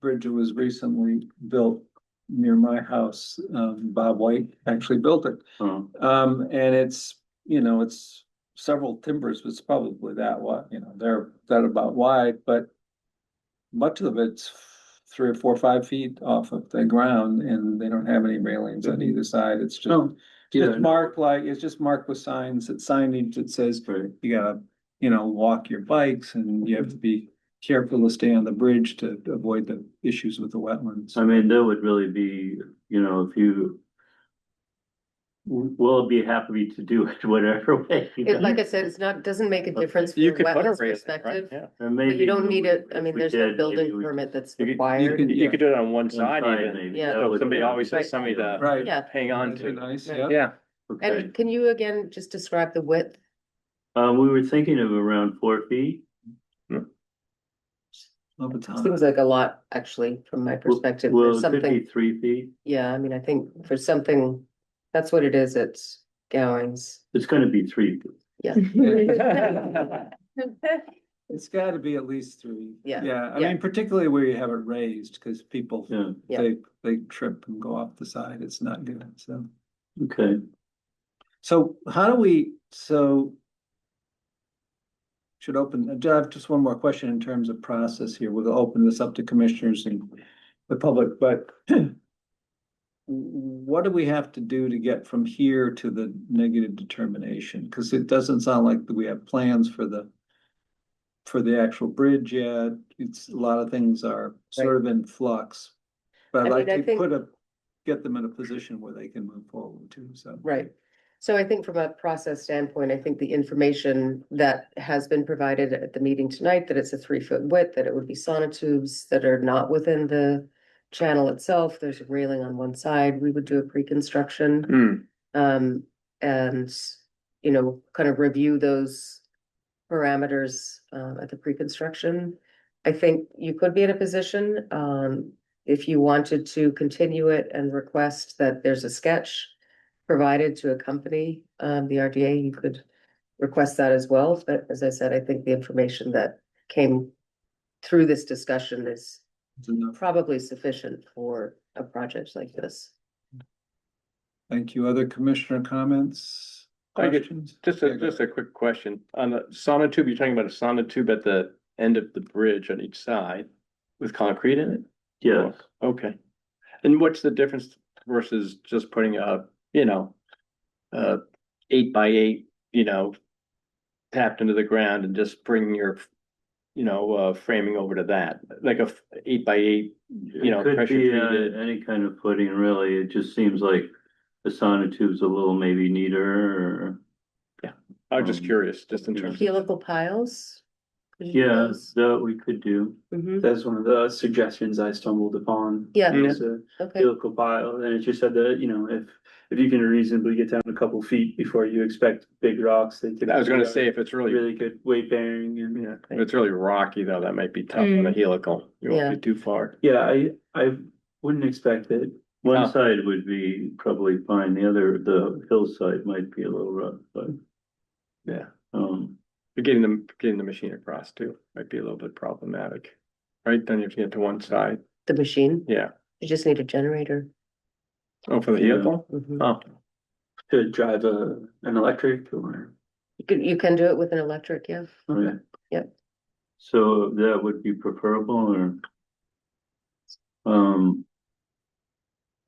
bridge that was recently built near my house. Bob White actually built it. Oh. And it's several timbers, it's probably that wide, they're that about wide, but much of it's 3 or 4 or 5 feet off of the ground, and they don't have any railings on either side. It's just, Oh, yeah, it's marked with signs, signage that says right. you gotta, walk your bikes, and you have to be careful to stay on the bridge to avoid the issues with the wetlands. I mean, that would really be, we'll be happy to do it whatever way. Like I said, doesn't make a difference from You a could put a wetlands railing, right? perspective, Yeah. Or but maybe you don't need it, if I mean, we there's no did, building maybe we permit that's You could- required. You could do it on one could- side even. maybe. Yeah. That would Somebody be- always has somebody to Right. Yeah, hang on That'd be to. nice, Right. yeah. Yeah, Okay. and can you again just describe the width? We were thinking of around 4 feet. Of the time. Seems like a lot, actually, from my perspective, Well, for it could be something, 3 feet. yeah, I mean, I think for something, that's what it is, it's Gowings, It's gonna be 3 feet. yeah. It's gotta be at least 3. Yeah, Yeah, I yeah. mean, particularly where you have it raised, because people, Yeah, Yeah. they trip and go off the side. It's not good, so. okay. So how do we, should open, I have just one more question in terms of process here. We'll open this up to commissioners and the public, but what do we have to do to get from here to the negative determination? Because it doesn't sound like we have plans for the actual bridge yet. It's, a lot of things are sort of in flux. But I I'd like mean, I to think- put a get them in a position where they can move forward too, so. Right. So I think from a process standpoint, I think the information that has been provided at the meeting tonight, that it's a 3-foot width, that it would be sonotubes that are not within the channel itself. There's a railing on one side. We would do a pre-construction. And, you know, kind of review those parameters at the pre-construction. I think you could be in a position, if you wanted to continue it and request that there's a sketch provided to accompany the RDA, you could request that as well. But as I said, I think the information that came through this discussion is probably sufficient for a project like this. Thank you. Other commissioner comments? I get- Questions? Just Yeah, a, go just a quick question. On the sonotube, you're talking about a sonotube at the end of the bridge on each side with concrete in it? Yes. Okay. And what's the difference versus just putting a, you know, 8x8, you know, tapped into the ground and just bringing your, you know, framing over to that, like a 8x8, you know, It could pressure be treated. any kind of footing, really. It just seems like the sonotube's a little maybe neater or. I was just curious, just in terms of. Helical piles? Could you do Yeah, those? that we could do. Mhm. That's one of the suggestions I stumbled upon. Yeah. Was a Okay, helical pile, and it just said that, you know, if you can reasonably get down a couple feet before you expect big rocks, they I was gonna typically say, are if it's really, really good weight bearing and. yeah, if it's really rocky though, that might be tough on a helical. You won't Yeah. be too far. Yeah, I wouldn't expect it. One Oh. side would be probably fine, the hillside might be a little rough, but, Yeah. um, But getting the machine across too might be a little bit problematic. Right? Then you have to get to one side. the machine, Yeah. you just need a generator. Oh, for the Yeah. helical? Mhm. Oh, To drive an electric or. You can do it with an electric, yeah. okay. Yep. So that would be preferable or? Um.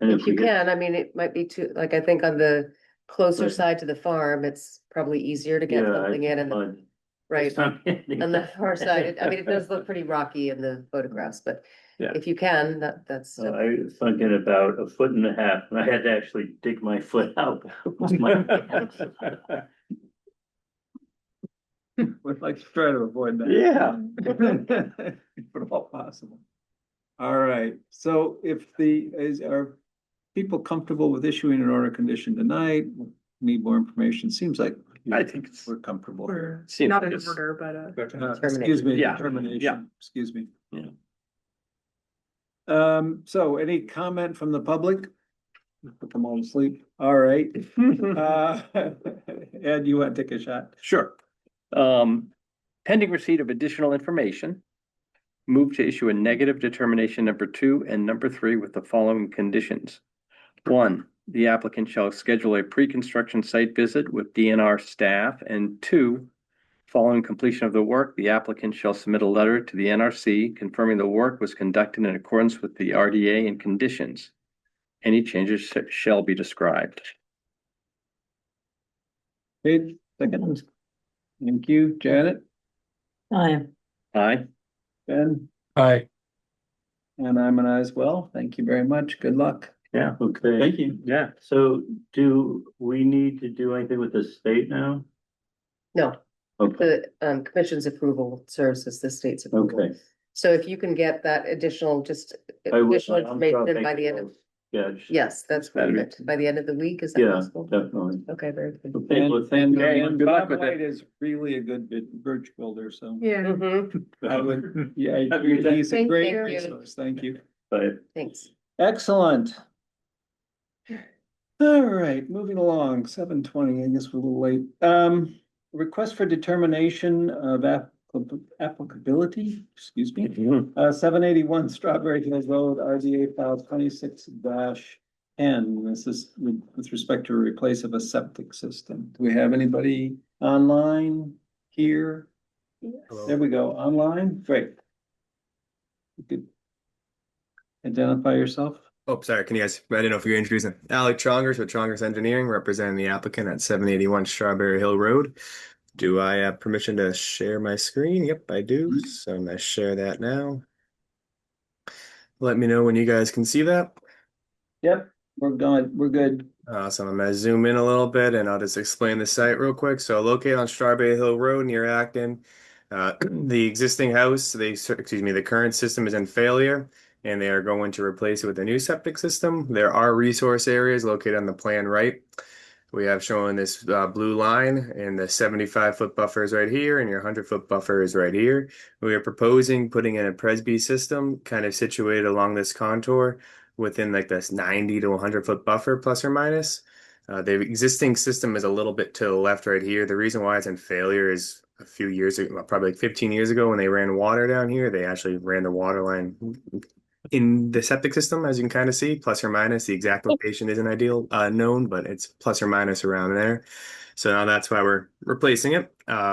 And If we you get- can, I mean, it might be too, like, I think on the closer Right. side to the farm, it's probably easier to get Yeah, something in and, I'd- right, on the far side, I mean, it does look pretty rocky in the photographs, but Yeah. if you can, that's. I was thinking about 1.5 feet, and I had to actually dig my foot out. Would like to try to avoid that. Yeah. If at all possible. All right, so are people comfortable with issuing an order condition tonight? Need more information? Seems like. I think it's- We're comfortable. Or Seems not like in it's- order, but Excuse me, Yeah. determination, excuse me. Yeah. So any comment from the public? Put them all to sleep. All right. Ed, you want to take a shot? Sure. Pending receipt of additional information, move to issue a negative determination number 2 and number 3 with the following conditions. 1, the applicant shall schedule a pre-construction site visit with DNR staff, and 2, following completion of the work, the applicant shall submit a letter to the NRC confirming the work was conducted in accordance with the RDA and conditions. Any changes shall be described. Paige, second. Thank you, Janet, Aye. Aye. Ben, Aye. and I'm an aye as well. Thank you very much. Good luck. Yeah. Okay, Thank you. Yeah. so do we need to do anything with the state now? No, Okay, the commission's approval serves as the state's approval. okay. So if you can get that additional, just I will- additional I'm sure I'll information by take the end of, those. Yeah. just- yes, that's That'd be- perfect. By the end of the week, is that Yeah, possible? definitely. Okay, very good. Okay, well, And, thank you very and much. Good luck Bob with White it. is really a good bridge builder, so. yeah. Mhm. I would, yeah, Have a good day. he's a Thank great you. resource. Thank you. Bye. Thanks. Excellent. All right, moving along, 7:20, I guess we're a little late. Request for determination of applicability, excuse me. 781 Strawberry Hills Road, RDA file 26-N. This is with respect to a replace of a septic system. Do we have anybody online here? There we go, online, great. You could identify yourself. Oh, sorry, can you guys, I didn't know if you were introducing. Alec Chongers with Chongers Engineering, representing the applicant at 781 Strawberry Hill Road. Do I have permission to share my screen? Yep, I do. So I'm gonna share that now. Let me know when you guys can see that. Yep, We're good. Awesome. I'm gonna zoom in a little bit and I'll just explain the site real quick. So located on Strawberry Hill Road near Acton. The existing house, the current system is in failure and they are going to replace it with a new septic system. There are resource areas located on the plan right. We have shown this blue line and the 75-foot buffer is right here and your 100-foot buffer is right here. We are proposing putting in a Presby system kind of situated along this contour within like this 90 to 100-foot buffer plus or minus. The existing system is a little bit to the left right here. The reason why it's in failure is a few years ago, probably like 15 years ago when they ran water down here, they actually ran the water line in the septic system, as you can kind of see, plus or minus. The exact location isn't known, but it's plus or minus around there. So now that's why we're replacing it.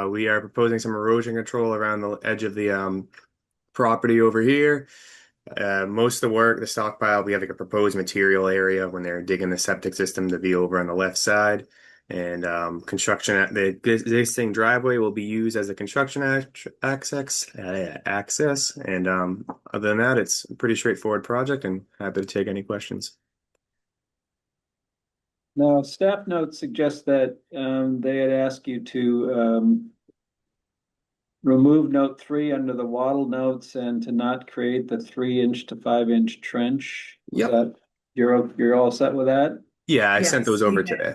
We are proposing some erosion control around the edge of the property over here. Most of the work, the stockpile, we have like a proposed material area when they're digging the septic system to be over on the left side. And construction at the existing driveway will be used as a construction access. And other than that, it's a pretty straightforward project and happy to take any questions. Now, staff notes suggest that they had asked you to remove note 3 under the wattle notes and to not create the 3-inch to 5-inch trench. Yep. You're all set with that? Yeah, I sent Yes, those over we did. today.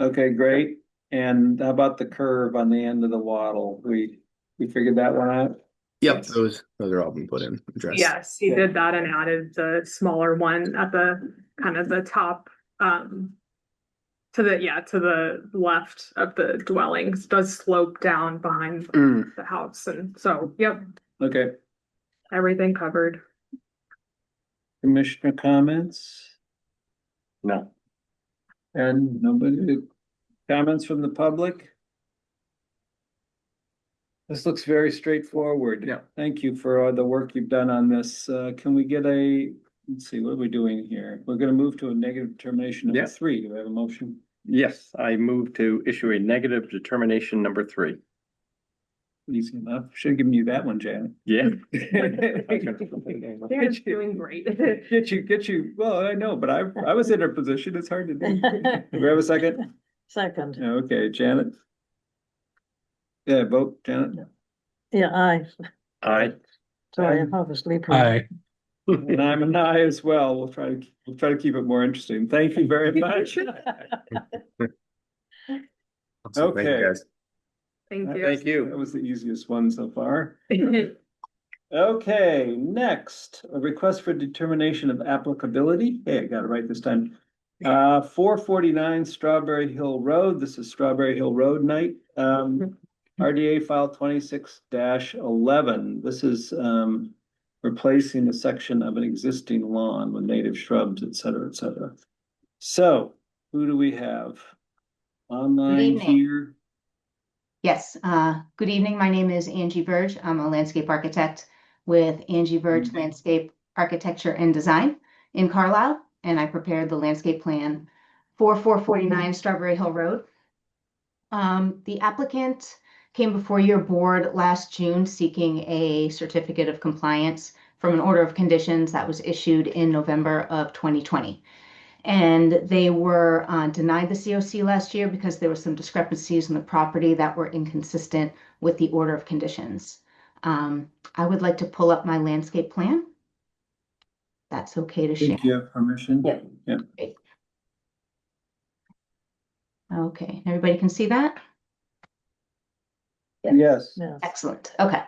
Okay, great. And how about the curve on the end of the wattle? We figured that one out? Yep, those are all been put in, addressed. Yes, he did that and added the smaller one at the kind of the top, to the left of the dwellings, does slope down behind the house. And so, yep, Okay, everything covered. commissioner comments? No. And nobody, comments from the public? This looks very straightforward. Yeah. Thank you for all the work you've done on this. Can we get let's see, what are we doing here? We're gonna move to a negative determination Yeah. number 3. Do we have a motion? Yes, I move to issue a negative determination number 3. Easy enough. Should have given you that one, Janet. Yeah. They're doing great. Get you, well, I know, but I was in her position. It's hard to do. Do we have a second? Second, Okay, Janet. Yeah, vote, Janet. yeah, aye. Aye. Sorry, I was sleeping. And I'm an aye as well. We'll try to keep it more interesting. Thank you very much. Awesome. Thank you, Okay. guys. Thank you. Thank you. That was the easiest one so far. Okay, next, a request for determination of applicability. Hey, I got it right this time. 449 Strawberry Hill Road. This is Strawberry Hill Road night. RDA file 26-11. This is replacing a section of an existing lawn with native shrubs, et cetera, et cetera. So who do we have online evening. here? Yes, good evening. My name is Angie Verge. I'm a landscape architect with Angie Verge Landscape Architecture and Design in Carlisle, and I prepared the landscape plan for 449 Strawberry Hill Road. The applicant came before your board last June seeking a certificate of compliance from an order of conditions that was issued in November of 2020. And they were denied the COC last year because there were some discrepancies in the property that were inconsistent with the order of conditions. I would like to pull up my landscape plan. That's okay to share. Think you have permission? Yeah. Yeah. Okay, everybody can see that? Yes. Yes. Excellent. Okay.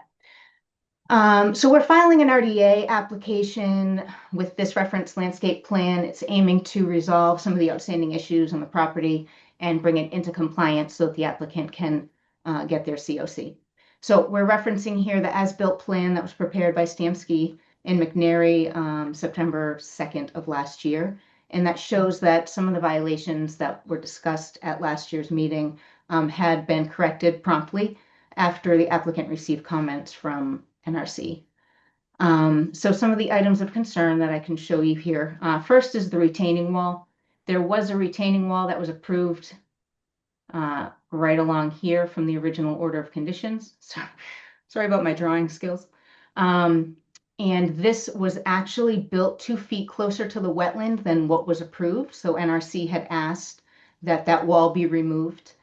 So we're filing an RDA application with this reference landscape plan. It's aiming to resolve some of the outstanding issues on the property and bring it into compliance so that the applicant can get their COC. So we're referencing here the as-built plan that was prepared by Stamsky and McNary September 2nd of last year. And that shows that some of the violations that were discussed at last year's meeting had been corrected promptly after the applicant received comments from NRC. So some of the items of concern that I can show you here. First is the retaining wall. There was a retaining wall that was approved right along here from the original order of conditions. So, sorry about my drawing skills. And And this was actually built 2 feet closer to the wetland than what was approved. So NRC had asked that that wall be removed.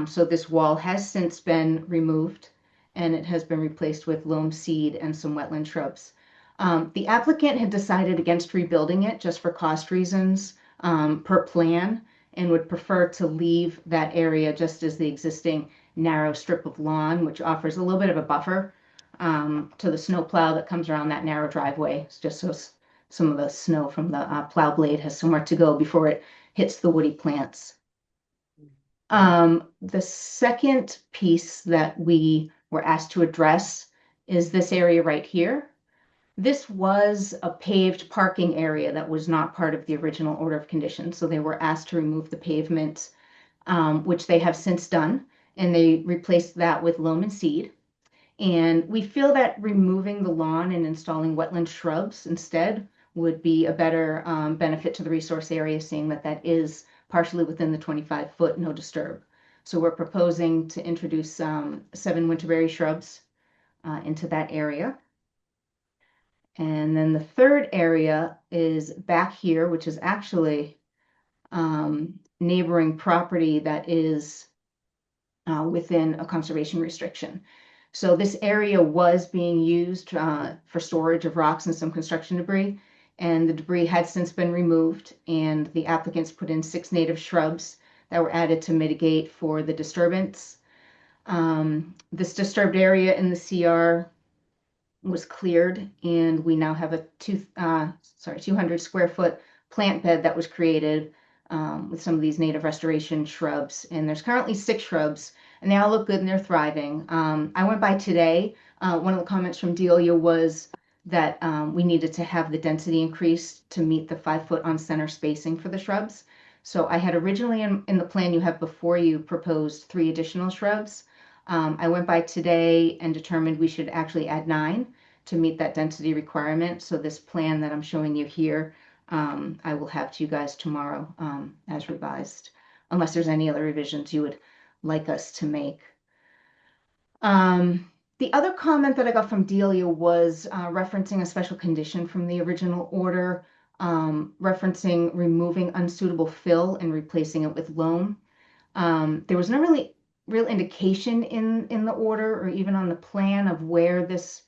So this wall has since been removed and it has been replaced with loam seed and some wetland shrubs. The applicant had decided against rebuilding it just for cost reasons per plan, and would prefer to leave that area just as the existing narrow strip of lawn, which offers a little bit of a buffer to the snow plow that comes around that narrow driveway. It's just so some of the snow from the plow blade has somewhere to go before it hits the woody plants. The second piece that we were asked to address is this area right here. This was a paved parking area that was not part of the original order of conditions. So they were asked to remove the pavement, which they have since done, and they replaced that with loam and seed. And we feel that removing the lawn and installing wetland shrubs instead would be a better benefit to the resource area, seeing that that is partially within the 25-foot no disturb. So we're proposing to introduce 7 winterberry shrubs into that area. And then the third area is back here, which is actually neighboring property that is within a conservation restriction. So this area was being used for storage of rocks and some construction debris, and the debris had since been removed, and the applicants put in 6 native shrubs that were added to mitigate for the disturbance. This disturbed area in the CR was cleared, and we now have a 200 square foot plant bed that was created with some of these native restoration shrubs. And there's currently 6 shrubs, and they all look good and they're thriving. I went by today. One of the comments from Delia was that we needed to have the density increased to meet the 5-foot on center spacing for the shrubs. So I had originally in the plan you have before you proposed 3 additional shrubs. I went by today and determined we should actually add 9 to meet that density requirement. So this plan that I'm showing you here, I will have to you guys tomorrow as revised, unless there's any other revisions you would like us to make. The other comment that I got from Delia was referencing a special condition from the original order, referencing removing unsuitable fill and replacing it with loam. There was no real indication in the order or even on the plan of where this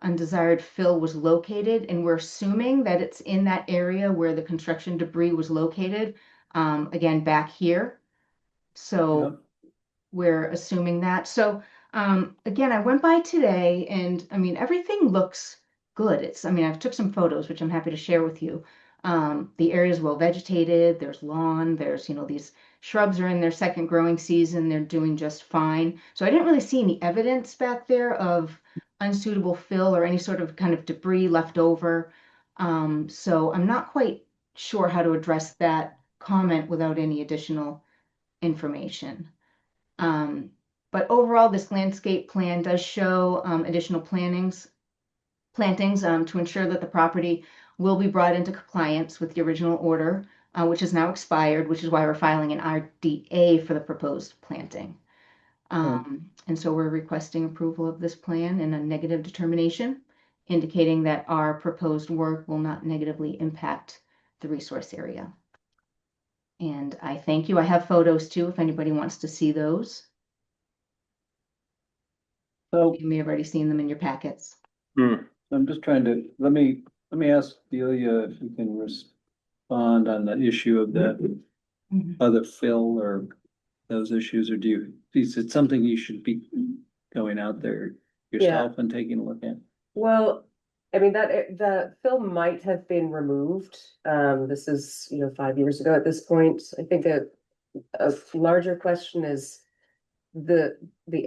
undesired fill was located, and we're assuming that it's in that area where the construction debris was located, again back here. So we're assuming that. So again, I went by today, and I mean everything looks good. I've took some photos which I'm happy to share with you. The area is well vegetated, there's lawn, there's these shrubs are in their second growing season, they're doing just fine. So I didn't really see any evidence back there of unsuitable fill or any sort of kind of debris left over. So I'm not quite sure how to address that comment without any additional information. But overall, this landscape plan does show additional plantings to ensure that the property will be brought into compliance with the original order, which is now expired, which is why we're filing an RDA for the proposed planting. And so we're requesting approval of this plan and a negative determination, indicating that our proposed work will not negatively impact the resource area. And I thank you. I have photos too, if anybody wants to see those. So you may have already seen them in your packets. I'm just trying to, let me ask Delia if you can respond on the issue of the other fill or those issues, or is it something you should be going out there yourself and taking a look at? Well, I mean, the film might have been removed. This is, 5 years ago at this point. I think a larger question is the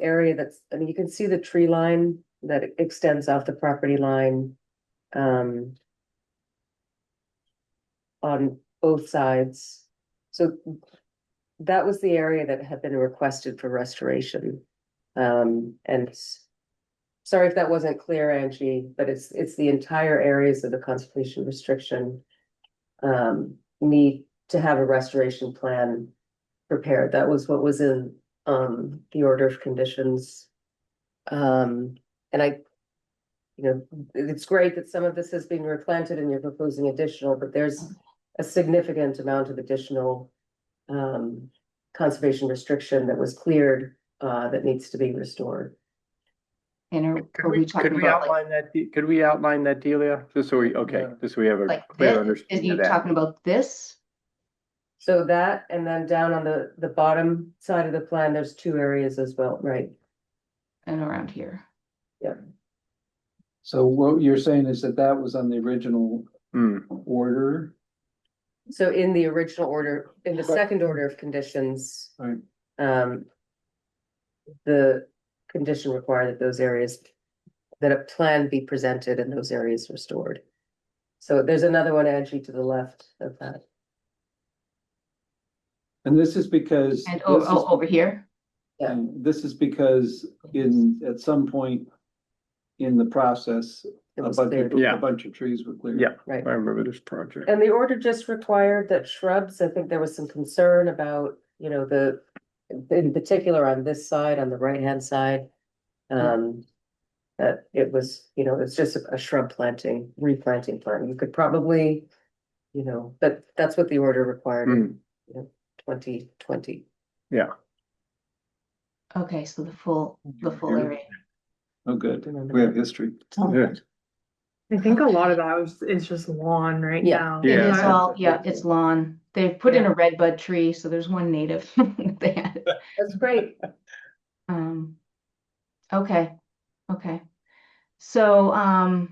area you can see the tree line that extends off the property line on both sides. So that was the area that had been requested for restoration. And sorry if that wasn't clear, Angie, but it's the entire areas of the conservation restriction need to have a restoration plan prepared. That was what was in the order of conditions. And you know, it's great that some of this has been replanted and you're proposing additional, but there's a significant amount of additional conservation restriction that was cleared, that needs to be restored. And are Could we we, talking could we about like, outline that, could we outline that, Delia? Just so we, okay, Yeah. just so we have a like clear this? Is understanding you of that. talking about this? So that, and then down on the bottom side of the plan, there's two areas as well, right? And around here. So what you're saying is that that was on the original Hmm. order? So in the original order, in the Right. second order of conditions, Right. the condition required that those areas, that a plan be presented and those areas restored. So there's another one, Angie, to the left of that. And this is because. And this is- over here? Yeah. And this is because at some point in the process, It a was bunch cleared. of, Yeah. a bunch of trees were cleared. Yeah, Right. I remember this project. And the order just required that shrubs, I think there was some concern about, you know, in particular on this side, on the right-hand side. That it was, you know, it's just a shrub planting, replanting plan. You could probably, you know, that's what the order required in, you know, 2020. Yeah, Okay, so the full area. Oh, good. Remember We have that? history. yeah, I think a lot of that is just lawn right Yeah. now. It Yeah. is all, yeah, it's lawn. They've put in a red bud tree, so there's one native. They had. That's great. Okay, okay. So, all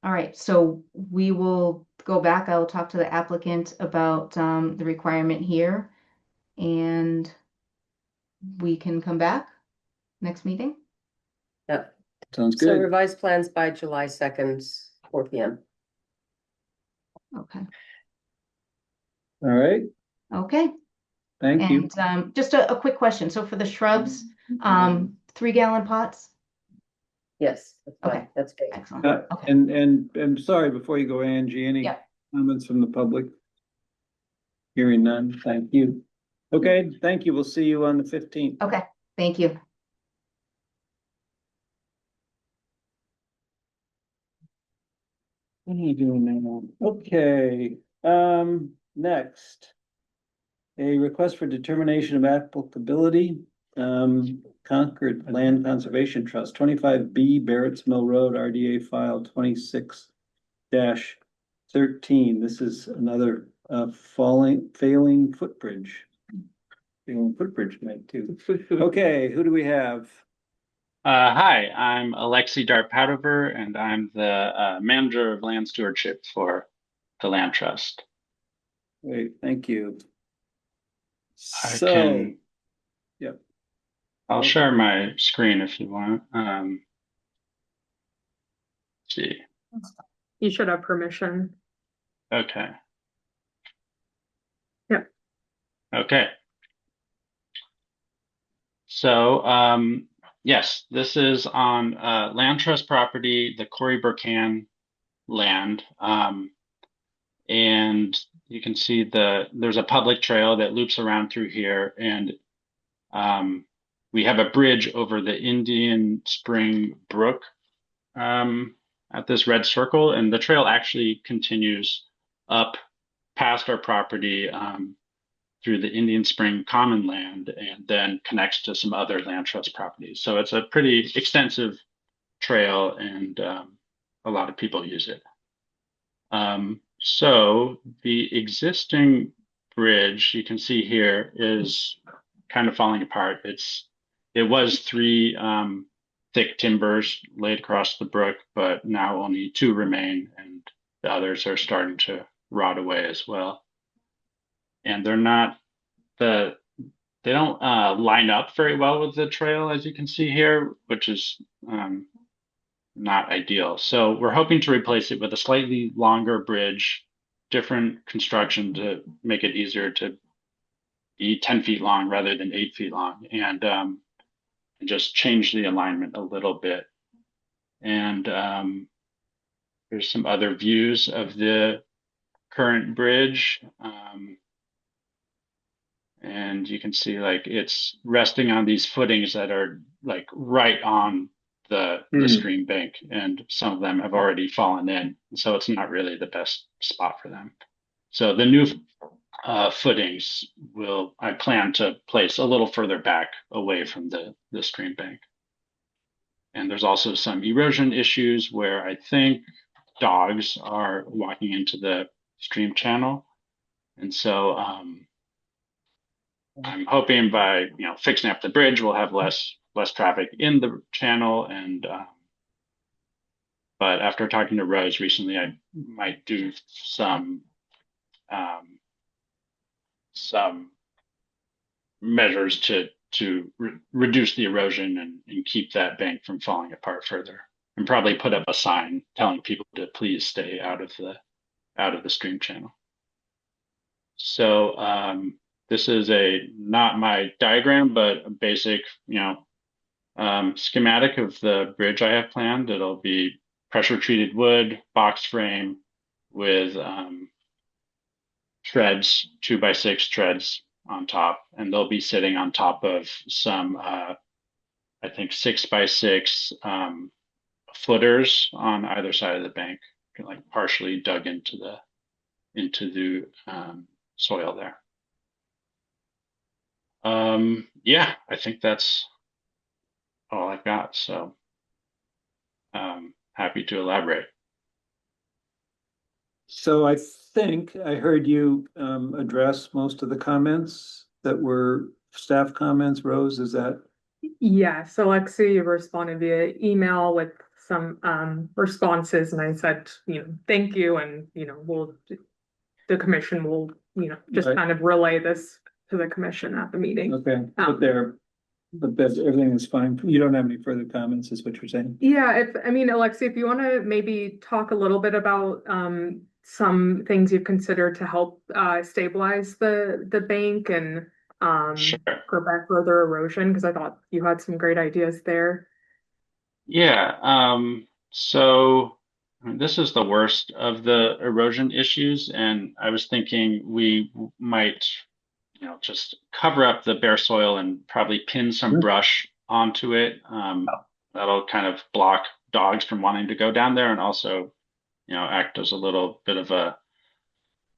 right, so we will go back. I will talk to the applicant about the requirement here. And we can come back next meeting. Yeah. Sounds So good. revised plans by July 2nd, 4 p.m. Okay, All right, okay. thank you. And just a quick question. So for the shrubs, 3-gallon pots? Yes, that's fine. Okay. That's great. Excellent. Okay. And sorry, before you go, Angie, any Yep. comments from the public? Hearing none, thank you. Okay, thank you. We'll see you on the 15th. Okay, thank you. What are you doing now? Okay, next. A request for determination of applicability, Concord Land Conservation Trust, 25B Barrett's Mill Road, RDA file 26-13. This is another failing footbridge. Failing footbridge tonight too. Okay, who do we have? Hi, I'm Alexei Darpadover, and I'm the manager of land stewardship for the Land Trust. Great, thank you. I'll share my screen if you want. Let's see. You should have permission. Okay. Yep. Okay. So, yes, this is on Land Trust property, the Corey Burcan land. And you can see there's a public trail that loops around through here, and we have a bridge over the Indian Spring Brook at this red circle, and the trail actually continues up past our property through the Indian Spring Common Land, and then connects to some other Land Trust properties. So it's a pretty extensive trail, and a lot of people use it. So the existing bridge you can see here is kind of falling apart. It was 3 thick timbers laid across the brook, but now only 2 remain, and the others are starting to rot away as well. And they don't line up very well with the trail, as you can see here, which is not ideal. So we're hoping to replace it with a slightly longer bridge, different construction to make it easier to be 10 feet long rather than 8 feet long, and just change the alignment a little bit. And there's some other views of the current bridge. And you can see like it's resting on these footings that are like right on the stream bank, and some of them have already fallen in. So it's not really the best spot for them. So the new footings I plan to place a little further back away from the stream bank. And there's also some erosion issues where I think dogs are walking into the stream channel. And so I'm hoping by fixing up the bridge, we'll have less traffic in the channel. And but after talking to Rose recently, I might do some measures to reduce the erosion and keep that bank from falling apart further, and probably put up a sign telling people to please stay out of the stream channel. So this is not my diagram, but a basic schematic of the bridge I have planned. It'll be pressure treated wood, box frame with treads, 2x6 treads on top, and they'll be sitting on top of some I think 6x6 footers on either side of the bank, like partially dug into the soil there. Yeah, I think that's all I've got. So happy to elaborate. So I think I heard you address most of the comments that were staff comments. Rose, is that? Yeah, so Lexi responded via email with some responses, and I said, thank you, and the commission will just Right. kind of relay this to the commission at the meeting. Okay, but everything is fine. You don't have any further comments, is what you're saying? Yeah, Alexi, if you want to maybe talk a little bit about some things you've considered to help stabilize the bank and Sure. prevent further erosion, because I thought you had some great ideas there. Yeah, so this is the worst of the erosion issues, and I was thinking we might just cover up the bare soil and probably pin some brush onto it. That'll kind of block dogs from wanting to go down there, and also, act as a little bit of a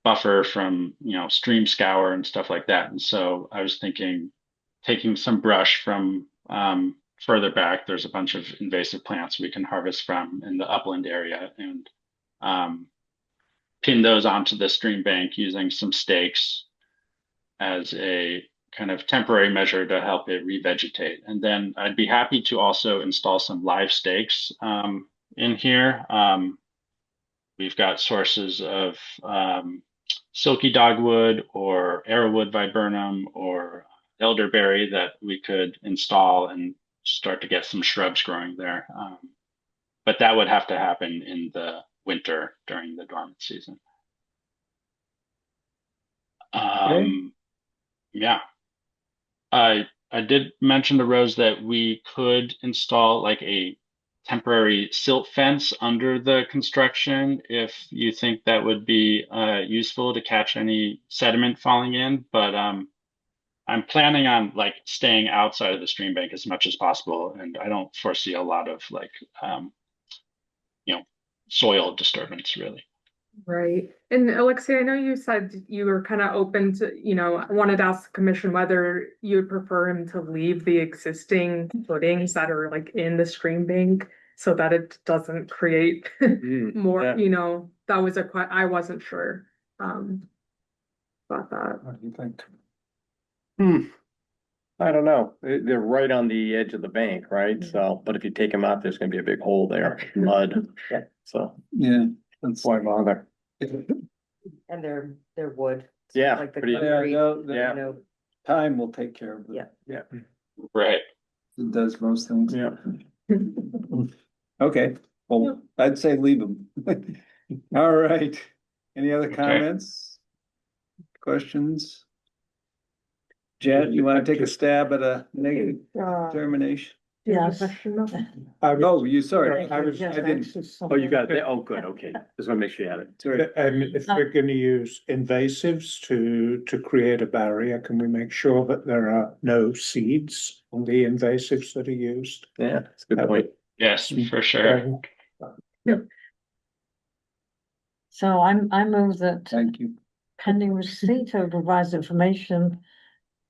buffer from, stream scour and stuff like that. And so I was thinking taking some brush from further back. There's a bunch of invasive plants we can harvest from in the upland area, and pin those onto the stream bank using some stakes as a kind of temporary measure to help it revegetate. And then I'd be happy to also install some live stakes in here. We've got sources of silky dogwood or arrowwood viburnum or elderberry that we could install and start to get some shrubs growing there. But that would have to happen in the winter during the dormant season. Yeah. I did mention to Rose that we could install like a temporary silt fence under the construction if you think that would be useful to catch any sediment falling in. But I'm planning on like staying outside of the stream bank as much as possible, and I don't foresee a lot of like soil disturbance really. Right. And Alexia, I know you said you were kind of open to, wanted to ask the commission whether you would prefer him to leave the existing footings that are like in the stream bank so that it doesn't create more, yeah. That was I wasn't sure about that. What do you think? I don't know. They're right on the edge of the bank, right? So, but if you take them out, there's gonna be a big hole there, mud. So Yeah, that's why bother? And they're wood. Yeah, Like the pretty- concrete, Yeah, time will take care of it. Yeah. Right. It does most things. Yeah. Okay, well, I'd say leave them. All right. Any other comments? Questions? Jen, you want to take a stab at a negative determination? Yes. Oh, you, sorry, I didn't. Oh, you got it. Oh, good. Okay. Just wanna make sure you had it. Sorry. If we're gonna use invasives to create a barrier, can we make sure that there are no seeds on the invasives that are used? Yeah, that's a good point. Yes, for sure. So I move that Thank you. pending receipt of revised information,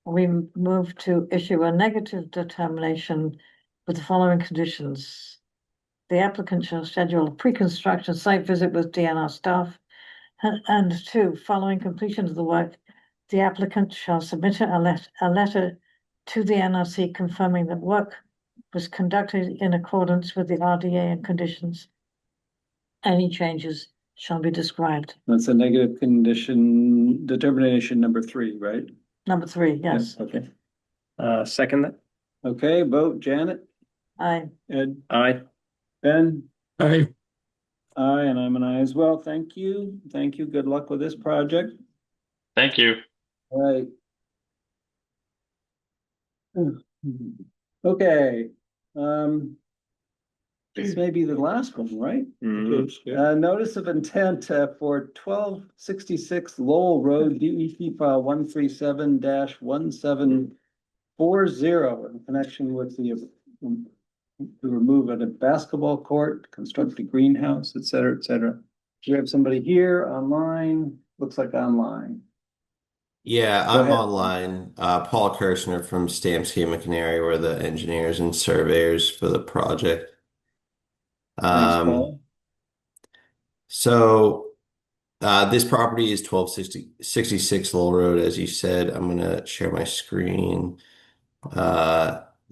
we move to issue a negative determination with the following conditions. The applicant shall schedule a pre-construction site visit with DNR staff. And two, following completion of the work, the applicant shall submit a letter to the NRC confirming that work was conducted in accordance with the RDA and conditions. Any changes shall be described. That's a negative condition determination number 3, right? Number 3, yes. Okay. Second that? Okay, vote Janet, Aye. Ed, Aye. Ben, Aye. aye, and I'm an aye as well. Thank you. Thank you. Good luck with this project. Thank you. All right. Okay, this may be the last one, right? Notice of intent for 1266 Lowell Road, DEP file 137-1740 in connection with the to remove a basketball court, construct a greenhouse, et cetera, et cetera. Do we have somebody here online? Looks like online. Yeah, Go I'm ahead. online. Paul Kirshner from Stamsky McNary. We're the engineers and surveyors for the project. Thanks, Paul. So this property is 1266 Lowell Road, as you said. I'm gonna share my screen.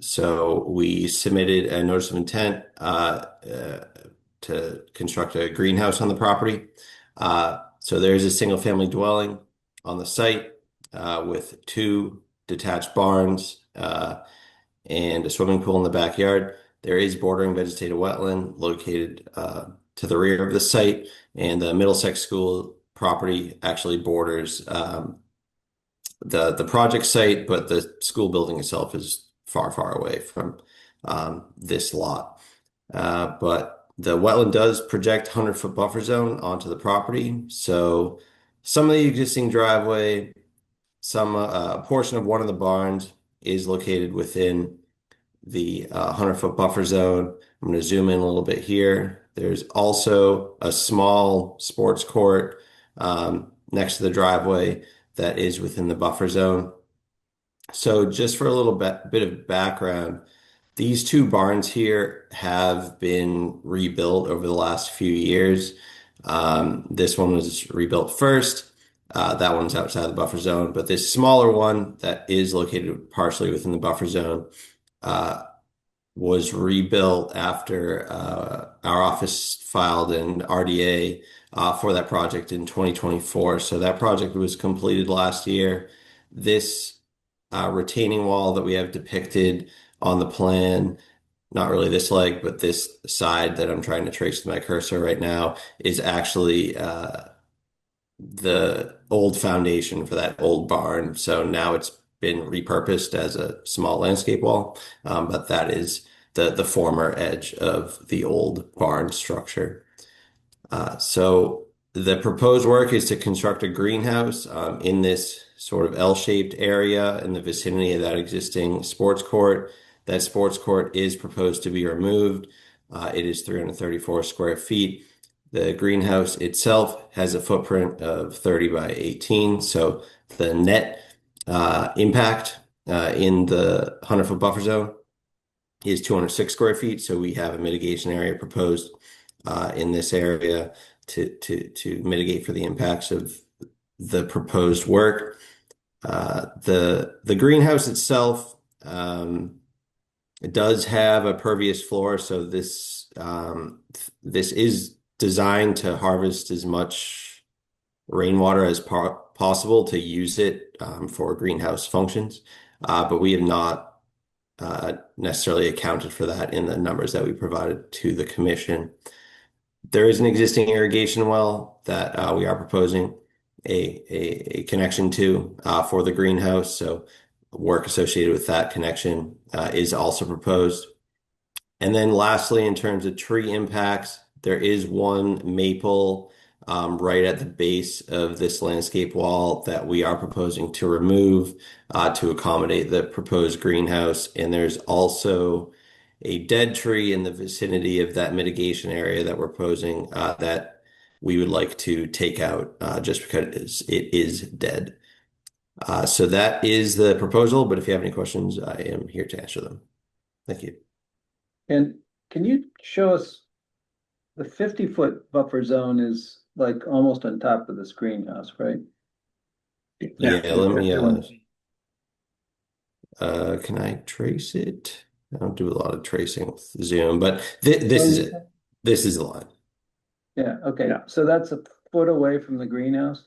So we submitted a notice of intent to construct a greenhouse on the property. So there's a single family dwelling on the site with 2 detached barns and a swimming pool in the backyard. There is bordering vegetated wetland located to the rear of the site, and the Middlesex School property actually borders the project site, but the school building itself is far away from this lot. But the wetland does project 100-foot buffer zone onto the property. So some of the existing driveway, some portion of one of the barns is located within the 100-foot buffer zone. I'm going to zoom in a little bit here. There's also a small sports court next to the driveway that is within the buffer zone. So just for a little bit of background, these 2 barns here have been rebuilt over the last few years. This one was rebuilt first. That one's outside the buffer zone, but this smaller one that is located partially within the buffer zone was rebuilt after our office filed an RDA for that project in 2024. So that project was completed last year. This retaining wall that we have depicted on the plan, not really this leg, but this side that I'm trying to trace with my cursor right now, is actually the old foundation for that old barn. So now it's been repurposed as a small landscape wall, but that is the former edge of the old barn structure. So the proposed work is to construct a greenhouse in this sort of L-shaped area in the vicinity of that existing sports court. That sports court is proposed to be removed. It is 334 square feet. The greenhouse itself has a footprint of 30 by 18. So the net impact in the 100-foot buffer zone is 206 square feet. So we have a mitigation area proposed in this area to mitigate for the impacts of the proposed work. The greenhouse itself, it does have a pervious floor, so this is designed to harvest as much rainwater as possible to use it for greenhouse functions, but we have not necessarily accounted for that in the numbers that we provided to the commission. There is an existing irrigation well that we are proposing a connection to for the greenhouse. So work associated with that connection is also proposed. And then lastly, in terms of tree impacts, there is one maple right at the base of this landscape wall that we are proposing to remove to accommodate the proposed greenhouse. And there's also a dead tree in the vicinity of that mitigation area that we're posing that we would like to take out just because it is dead. So that is the proposal, but if you have any questions, I am here to answer them. Thank you. And can you show us the 50-foot buffer zone is like almost on top of this greenhouse, right? Yeah, let me can I trace it? I don't do a lot of tracing with Zoom, but this is it. This is the line. Yeah, okay, so that's a foot away from the greenhouse?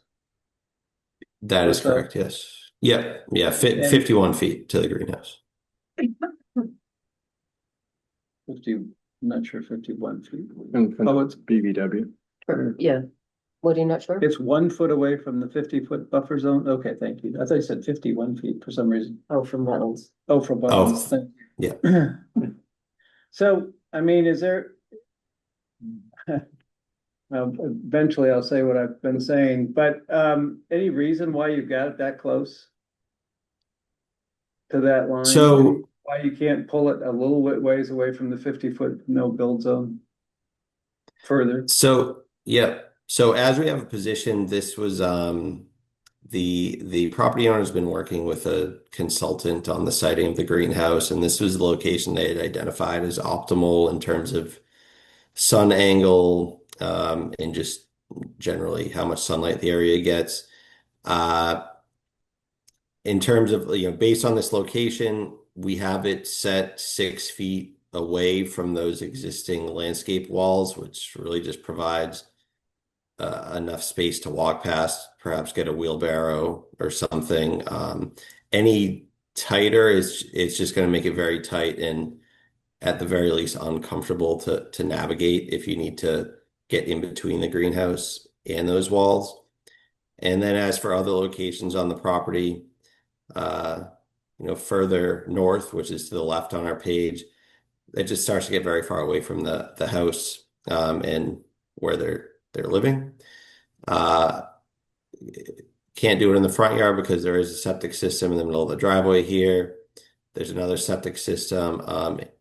That is correct, yes. Yeah, 51 feet to the greenhouse. 50, I'm not sure, 51 feet. Oh, it's BVW. Yeah, what are you not sure? It's 1 foot away from the 50-foot buffer zone? Okay, thank you. I thought you said 51 feet for some reason. Oh, from wetlands. Oh, from wetlands. Thank you. Yeah. So, I mean, is there? Eventually I'll say what I've been saying, but any reason why you've got it that close to that line? So why you can't pull it a little ways away from the 50-foot no build zone further? So yeah. So as we have a position, this was the property owner has been working with a consultant on the siting of the greenhouse, and this was the location they had identified as optimal in terms of sun angle and just generally how much sunlight the area gets. In terms of, based on this location, we have it set 6 feet away from those existing landscape walls, which really just provides enough space to walk past, perhaps get a wheelbarrow or something. Any tighter it's just going to make it very tight and at the very least uncomfortable to navigate if you need to get in between the greenhouse and those walls. And then as for other locations on the property, further north, which is to the left on our page, it just starts to get very far away from the house and where they're living. Can't do it in the front yard because there is a septic system in the middle of the driveway here. There's another septic system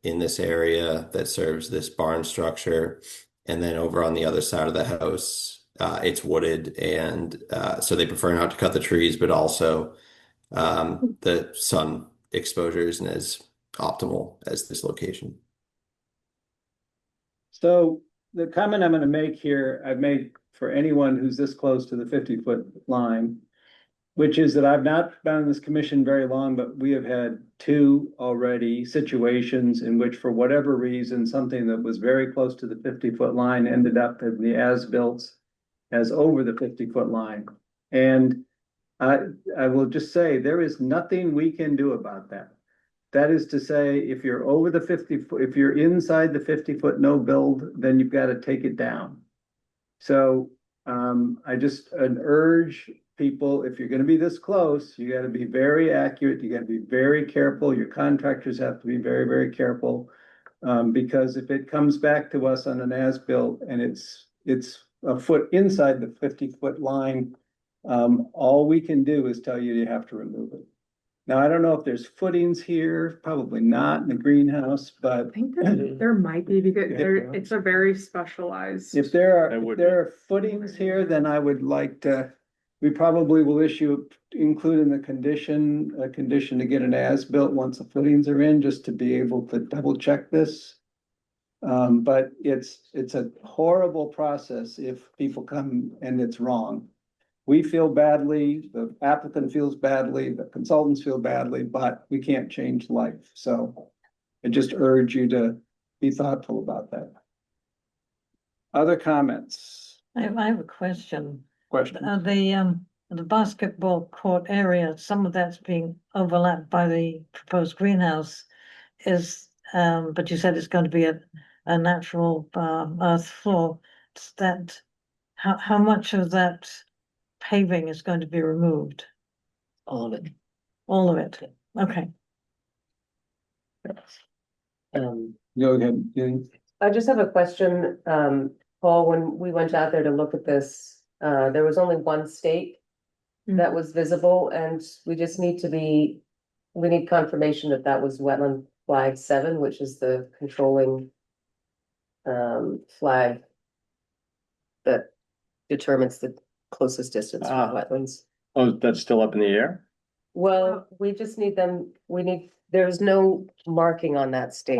in this area that serves this barn structure. And then over on the other side of the house, it's wooded. And so they prefer not to cut the trees, but also the sun exposure isn't as optimal as this location. So the comment I'm going to make here, I've made for anyone who's this close to the 50-foot line, which is that I've not been on this commission very long, but we have had 2 already situations in which, for whatever reason, something that was very close to the 50-foot line ended up in the as-built as over the 50-foot line. And I will just say there is nothing we can do about that. That is to say, if you're over the 50-foot, if you're inside the 50-foot no build, then you've got to take it down. So I just urge people, if you're going to be this close, you got to be very accurate. You got to be very careful. Your contractors have to be very, very careful because if it comes back to us on an as-built and it's a foot inside the 50-foot line, all we can do is tell you have to remove it. Now, I don't know if there's footings here, probably not in the greenhouse, but I think there might be because it's a very specialized. if there are footings here, then I would like to, we probably will include in the condition, a condition to get an as-built once the footings are in, just to be able to double check this. But it's a horrible process if people come and it's wrong. We feel badly, the applicant feels badly, the consultants feel badly, but we can't change life. So I just urge you to be thoughtful about that. Other comments? I have a question. Question? The basketball court area, some of that's being overlapped by the proposed greenhouse is, but you said it's going to be a natural earth floor. How much of that paving is going to be removed? All of it. All of it, okay. Go ahead, Jenny. I just have a question, Paul, when we went out there to look at this, there was only one stake that was visible, and we just need we need confirmation that that was wetland flag 7, which is the controlling flag that determines the closest distance from wetlands. Oh, that's still up in the air? Well, we just need them, there's no marking on that stake.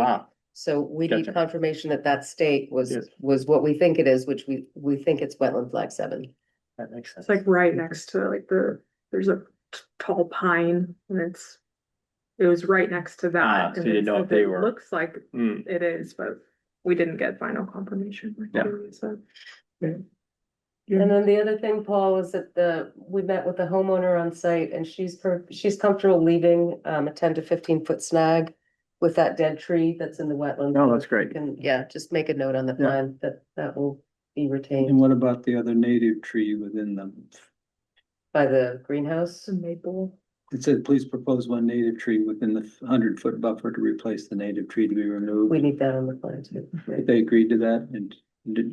So we need Gotcha. confirmation that that stake Yes. was what we think it is, which we think it's wetland flag 7. That makes sense. It's like right next to like there's a tall pine and it was right next to that. So and you didn't know if they it were- looks like Mm. it is, but we didn't get final confirmation. Like Yeah. Julia said. And then the other thing, Paul, is that we met with the homeowner on site and she's comfortable leaving a 10 to 15 foot snag with that dead tree that's in the wetland. Oh, that's great. And yeah, just make a note on the plan that will be And retained what about the other native tree within them? by the greenhouse. The maple. It said, please propose one native tree within the 100-foot buffer to replace the native tree to be removed. We need that on the plan too. They agreed to that, and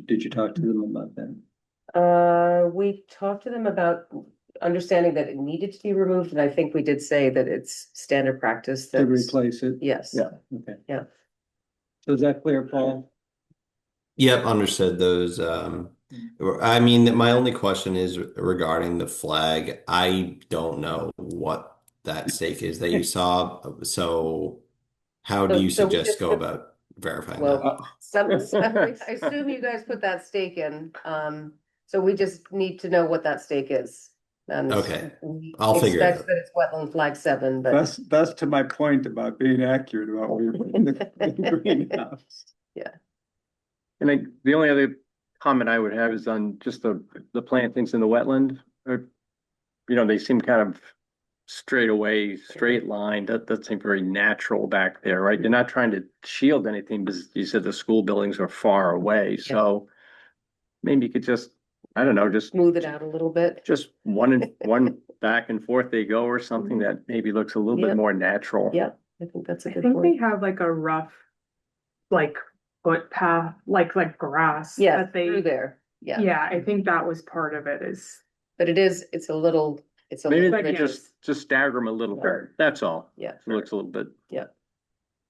did you talk to them about that? We talked to them about understanding that it needed to be removed, and I think we did say that it's standard practice To that. replace it? Yes. Yeah, okay. Yeah. So is that clear, Paul? Yep, understood those. I mean, my only question is regarding the flag. I don't know what that stake is that you saw. So how do you So we suggest just go put- about verifying Well, that? I assume you guys put that stake in, so we just need to know what that stake is. And Okay, we I'll figure it expect out. that it's wetland flag 7, but That's to my point about being accurate about where you're putting the greenhouse. And the only other comment I would have is on just the plantings in the wetland, or, they seem kind of straight line, that seemed very natural back there, right? You're not trying to shield anything, because you said the school buildings are far away, so maybe you could just, I don't know, just smooth it out a little bit. just one back and forth they go, or something that maybe looks a little bit Yep. more natural. Yeah, I think that's a I good think we point. have like a rough, like footpath, like grass. Yeah, that they. through there, yeah, Yeah, I think that was part of it is. but it's a little, Maybe But they yes. just stagger them a little bit, that's all. Yeah. It looks a little bit Yeah.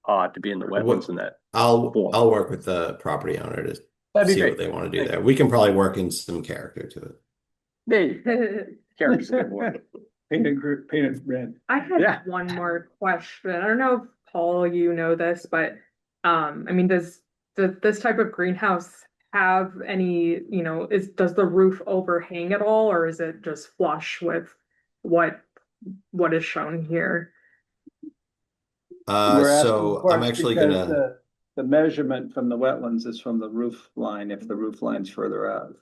odd to be in the wetlands in that. I'll form. I'll work with the property owner to That'd be see great. what they want to do Thank there. We can probably work in some character to it. Hey, character's a good word. Paint it red. I had Yeah. one more question. I don't know if Paul, you know this, but I mean, does this type of greenhouse have any, does the roof overhang at all, or is it just flush with what is shown here? We're asking So for I'm it actually because gonna, the measurement from the wetlands is from the roof line, if the roof line's further out.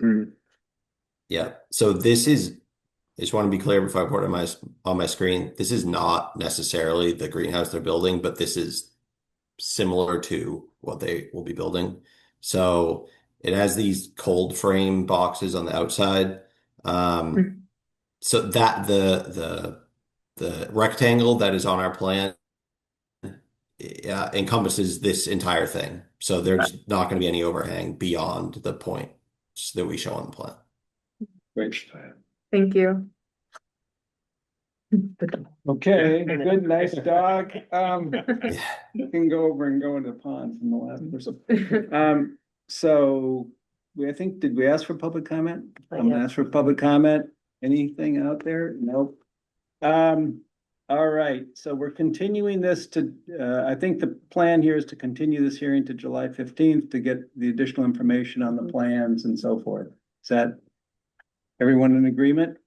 yeah. So this is, I just want to be clear before I put it on my screen. This is not necessarily the greenhouse they're building, but this is similar to what they will be building. So it has these cold frame boxes on the outside. So that the rectangle that is on our plan encompasses this entire thing. So there's not going to be any overhang beyond the point that we show on the plan. Great. Thank you. Okay, good, nice dog. You can go over and go into the pond from the last person. So I think, did we ask for public comment? I'm gonna ask for public comment. Anything out there? Nope. All right, so we're continuing this to, I think the plan here is to continue this hearing to July 15th to get the additional information on the plans and so forth. Is that everyone in agreement?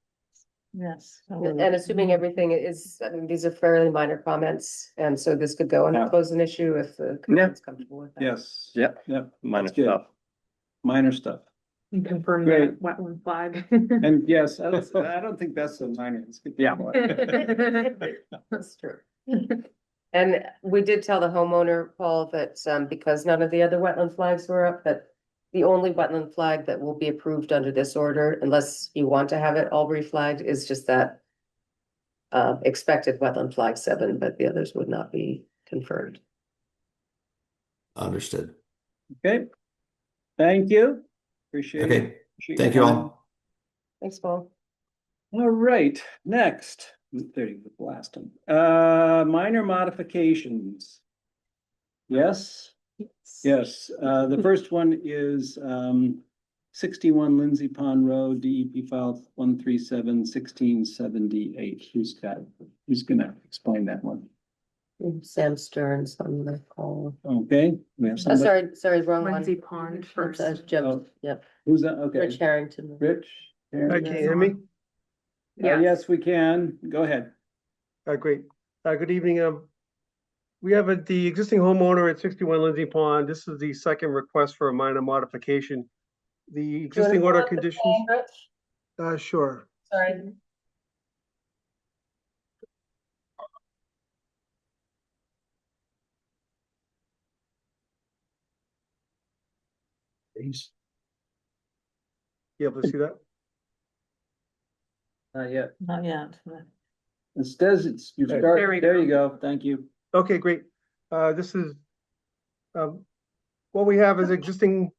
Yes. And assuming everything is, I mean, these are fairly minor comments, and so this could go and close an issue if the commission's comfortable with that. Yes. Yep. Yep. Minor That's good. stuff. Minor stuff. And confirm Great. the wetland flag. And yes, I don't think that's so minor. It's good. Yeah. That's true. And we did tell the homeowner, Paul, that because none of the other wetland flags were up, that the only wetland flag that will be approved under this order, unless you want to have it all reflagged, is just that expected wetland flag 7, but the others would not be confirmed. Understood. Okay. Thank you. Appreciate it. Okay. Appreciate Thank your you time. all. Thanks, Paul. All right, next, 30 with the last one. Minor modifications. Yes? Yes, the first one is, 61 Lindsay Pond Road, DEP file 137-1678. Who's gonna explain that one? Sam Stearns on the call. Okay, we have somebody. Sorry, wrong one. Lindsay Pond first. Jim, Oh. yep, Who's that? Okay, Rich Harrington. Rich? Hi, can you hear me? Yes, we can. Go ahead. Great. Good evening. We have the existing homeowner at 61 Lindsay Pond. This is the second request for a minor modification. The existing order conditions. Sure. Sorry. You able to see that? Not yet. Not yet. It says it's, you There start, we there go. you go. Thank you. Okay, great. This is, what we have is existing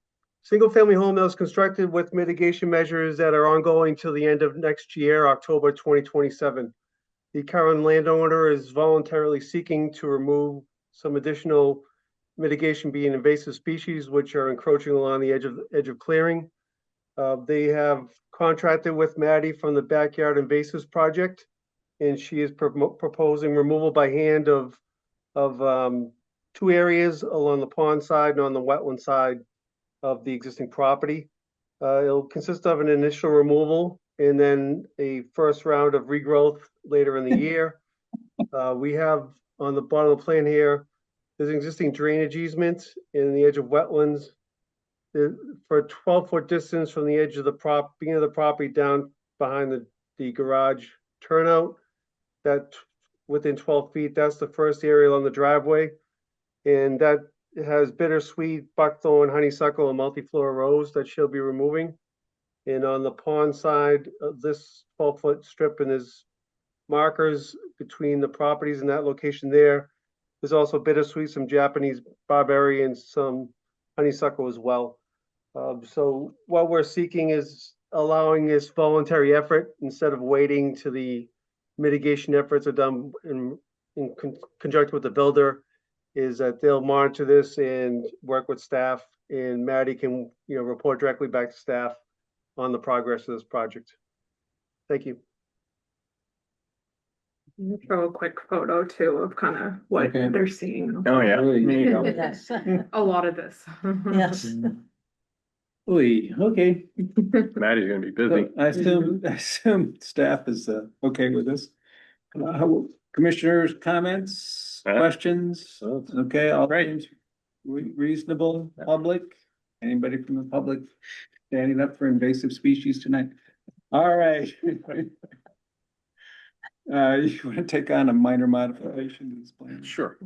single-family home that was constructed with mitigation measures that are ongoing till the end of next year, October 2027. The current landowner is voluntarily seeking to remove some additional mitigation, being invasive species, which are encroaching along the edge of clearing. They have contracted with Maddie from the Backyard Invasives Project, and she is proposing removal by hand of two areas along the pond side and on the wetland side of the existing property. It'll consist of an initial removal and then a first round of regrowth later in the year. We have on the bottom of the plan here, there's an existing drainage easement in the edge of wetlands. For a 12-foot distance from the edge of the beginning of the property down behind the garage turnout, that within 12 feet, that's the first area along the driveway. And that has bittersweet, buckthorn, honeysuckle, and multiflora rose that she'll be removing. And on the pond side of this 12-foot strip, and there's markers between the properties in that location there. There's also bittersweet, some Japanese barberry, and some honeysuckle as well. So what we're seeking is allowing this voluntary effort instead of waiting till the mitigation efforts are done in conjunction with the builder, is that they'll monitor this and work with staff, and Maddie can, report directly back to staff on the progress of this project. Thank you. Show a quick photo too of kind of what Okay. they're seeing. Oh, yeah. There you go. Yes. A lot of this. Yes. Oy, okay. Maddie's gonna be busy. So I assume staff is okay with this. Commissioners' comments, questions? Okay, all right. Reasonable, public? Anybody from the public standing up for invasive species tonight? All right. You want to take on a minor modification to this plan? Sure.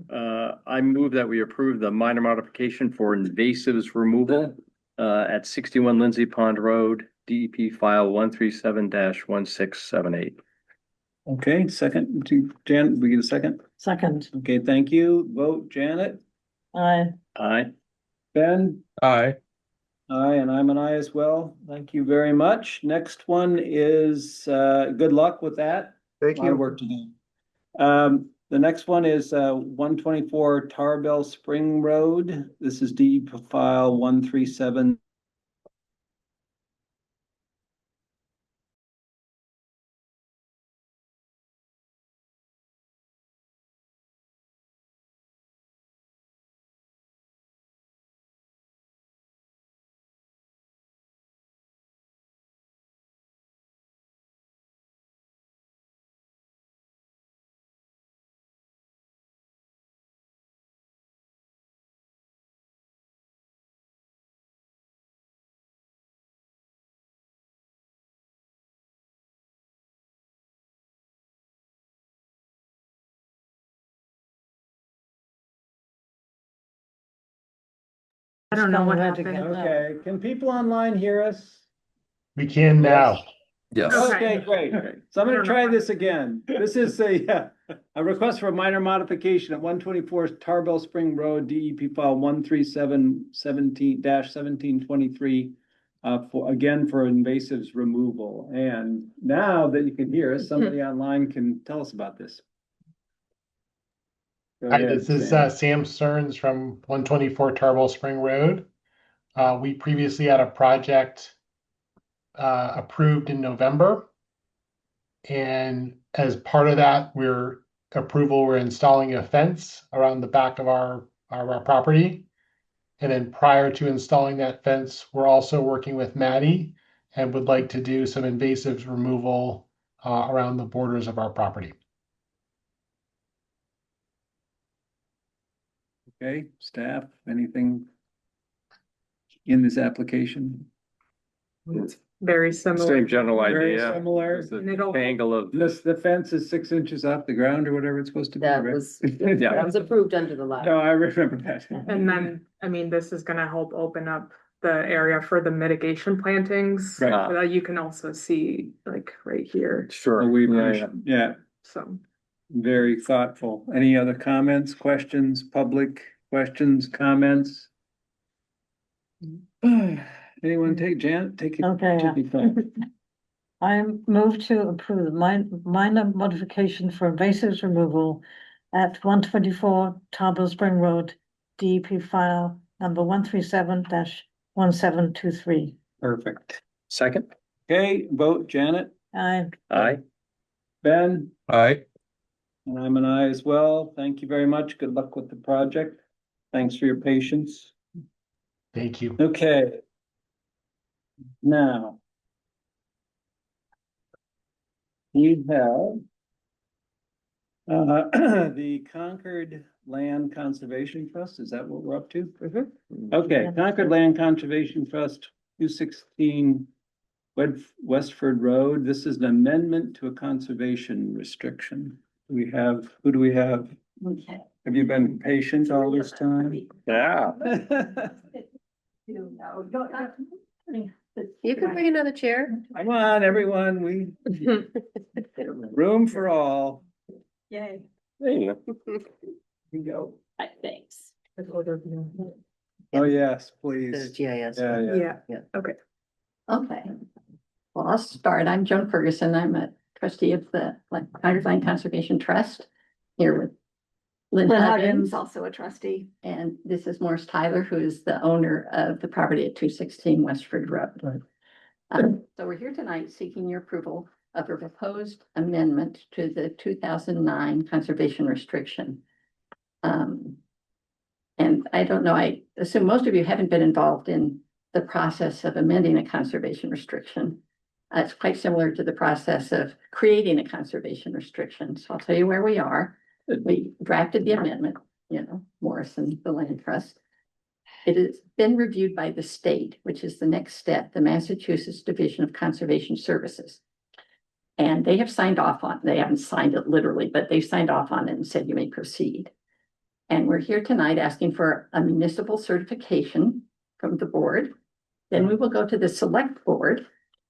I move that we approve the minor modification for invasives removal at 61 Lindsay Pond Road, DEP file 137-1678. Okay, second to Janet, we get a second? Second. Okay, thank you. Vote Janet, Aye. Aye. Ben, Aye. aye, and I'm an aye as well. Thank you very much. Next one is, good luck with that. Thank A lot of you. work to do. The next one is 124 Tarbell Spring Road. This is DEP file 137. I don't know what Red happened. again. Okay, can people online hear us? We can now. Yes. Okay, great. So I'm I gonna don't try know. this again. This is a request for a minor modification at 124 Tarbell Spring Road, DEP file 137-17-1723. For invasives removal. And now that you can hear us, somebody online can tell us about this. Go Hi, ahead, this is Sam. Sam Stearns from 124 Tarbell Spring Road. We previously had a project approved in November. And as part of that, we're installing a fence around the back of our property. And then prior to installing that fence, we're also working with Maddie and would like to do some invasives removal around the borders of our property. Okay, staff, anything in this application? It's very similar. Same general Very idea. similar. Just the And it'll- angle of, The fence is 6 inches off the ground or whatever it's supposed to be, That right? was, Yeah. that was approved under the law. No, I remember that. And then, I mean, this is gonna help open up the area for the mitigation plantings. Right. That you can also see like right here, sure. We, Yeah, yeah, so. very thoughtful. Any other comments, questions, public questions, comments? Anyone take, Janet, take it. Okay, to the front. I move to approve the minor modification for invasives removal at 124 Tarbell Spring Road, DEP file number 137-1723. Perfect. Second? Okay, vote Janet, Aye. Aye. Ben, Aye. and I'm an aye as well. Thank you very much. Good luck with the project. Thanks for your patience. Thank you. Okay. Now. You have. The Concord Land Conservation Trust, is that what we're up to? Okay, Concord Land Conservation Trust, 216 Westford Road. This is an amendment to a conservation restriction. Who do we have? Okay. Have you been patient all this time? Yeah. You can bring another chair. Come on, everyone, room for all. Yay. There you go. Here we go. Thanks. Oh, yes, The please. GIS. Yeah. Yeah, okay. Okay. Well, I'll start. I'm Joan Ferguson. I'm a trustee of the Concord Land Conservation Trust here with Lynn Lynn Huggins, Huggins. also a trustee. And this is Morris Tyler, who is the owner of the property at 216 Westford Road. Right. So we're here tonight seeking your approval of a proposed amendment to the 2009 conservation restriction. And I don't know, I assume most of you haven't been involved in the process of amending a conservation restriction. It's quite similar to the process of creating a conservation restriction. So I'll tell you where we are. We drafted the amendment, Morrison, the Land Trust. It has been reviewed by the state, which is the next step, the Massachusetts Division of Conservation Services. And they have signed off on, they haven't signed it literally, but they've signed off on it and said you may proceed. And we're here tonight asking for a municipal certification from the board. Then we will go to the select board,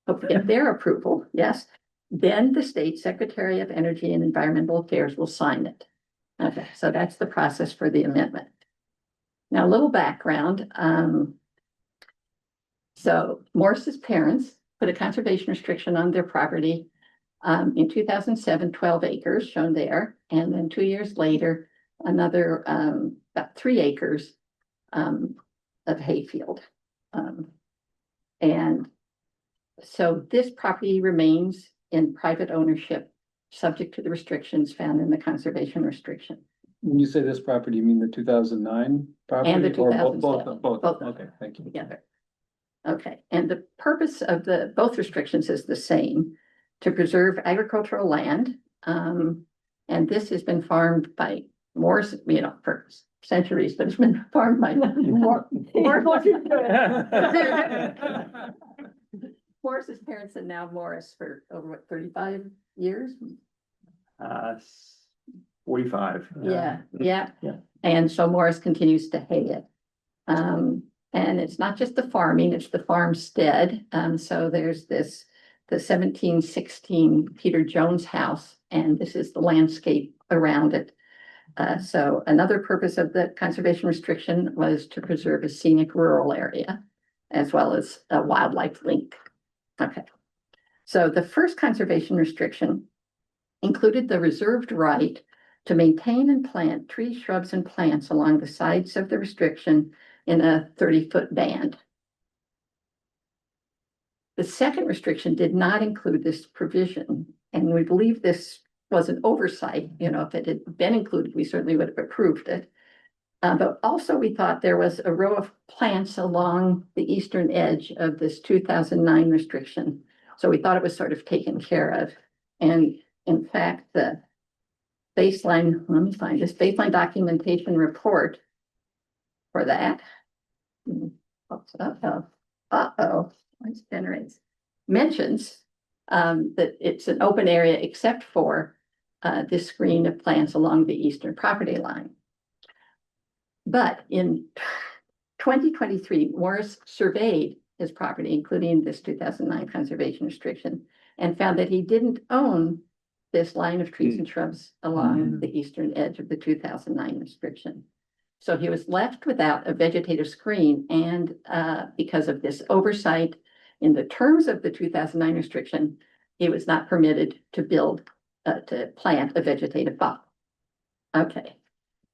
hope to get their approval, yes. Then the state Secretary of Energy and Environmental Affairs will sign it. Okay, so that's the process for the amendment. Now, a little background. So Morris's parents put a conservation restriction on their property in 2007, 12 acres shown there. And then 2 years later, another about 3 acres of hayfield. And so this property remains in private ownership, subject to the restrictions found in the conservation restriction. When you say this property, you mean the 2009 property? And the or 2007. Both, Both. okay, thank you. Together. Okay, and the purpose of both restrictions is the same, to preserve agricultural land. And this has been farmed by Morris, for centuries, but it's been farmed by Morris's parents and now Morris for over 35 years? 45. Yeah. Yeah. And so Morris continues to hay it. And it's not just the farming, it's the farmstead. So there's the 1716 Peter Jones house, and this is the landscape around it. So another purpose of the conservation restriction was to preserve a scenic rural area, as well as a wildlife link. Okay. So the first conservation restriction included the reserved right to maintain and plant trees, shrubs, and plants along the sides of the restriction in a 30-foot band. The second restriction did not include this provision, and we believe this was an oversight. You know, if it had been included, we certainly would have approved it. But also we thought there was a row of plants along the eastern edge of this 2009 restriction. So we thought it was sort of taken care of. And in fact, the baseline, let me find this baseline documentation report for that. It generates, mentions that it's an open area except for this screen of plants along the eastern property line. But in 2023, Morris surveyed his property, including this 2009 conservation restriction, and found that he didn't own this line of trees and shrubs along the eastern edge of the 2009 restriction. So he was left without a vegetative screen, and because of this oversight in the terms of the 2009 restriction, he was not permitted to to plant a vegetative buffer. Okay,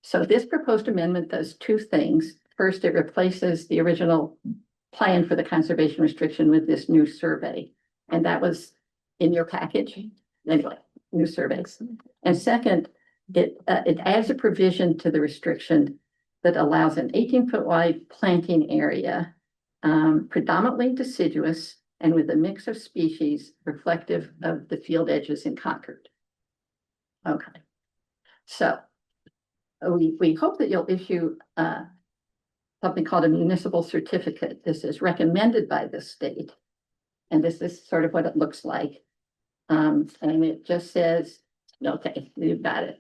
so this proposed amendment does two things. First, it replaces the original plan for the conservation restriction with this new survey, and that was in your package. Anyway, new surveys. And second, it adds a provision to the restriction that allows an 18-foot wide planting area, predominantly deciduous and with a mix of species reflective of the field edges in Concord. Okay, so we hope that you'll issue something called a municipal certificate. This is recommended by the state, and this is sort of what it looks like. And it just says, okay, you've got it.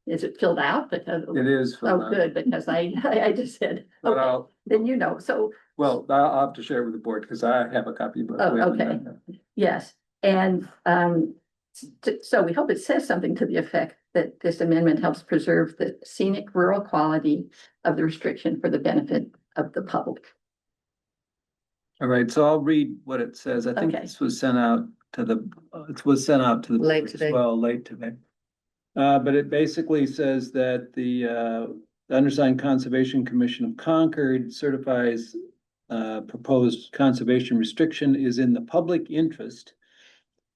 Is it filled out? Because It is. oh, good, because I just said, But okay, then you know. So Well, I'll have to share with the board because I have a copy, but. Oh, we haven't okay. done that. yes, and so we hope it says something to the effect that this amendment helps preserve the scenic rural quality of the restriction for the benefit of the public. All right, so I'll read what it says. I think Okay. this was sent out to it was sent out to the Late board as today. well, late today. But it basically says that the Undersigned Conservation Commission of Concord certifies proposed conservation restriction is in the public interest.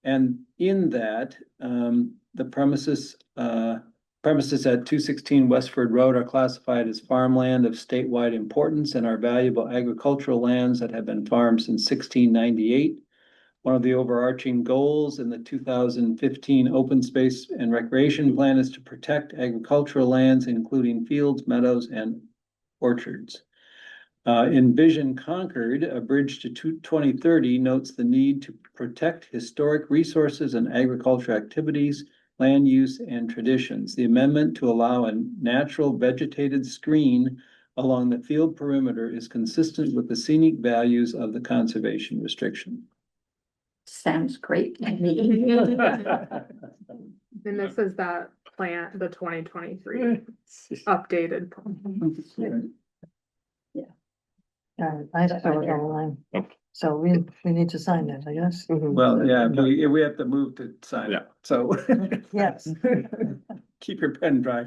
And in that, the premises at 216 Westford Road are classified as farmland of statewide importance and are valuable agricultural lands that have been farmed since 1698. One of the overarching goals in the 2015 Open Space and Recreation Plan is to protect agricultural lands, including fields, meadows, and orchards. In Vision Concord, a bridge to 2030 notes the need to protect historic resources and agricultural activities, land use, and traditions. The amendment to allow a natural vegetated screen along the field perimeter is consistent with the scenic values of the conservation restriction. Sounds great to me. And this is that plant, the 2023 updated. plan. I saw it online. So we need to sign it, I guess. Well, yeah, we have to move to sign it, so. Yes. Keep your pen dry.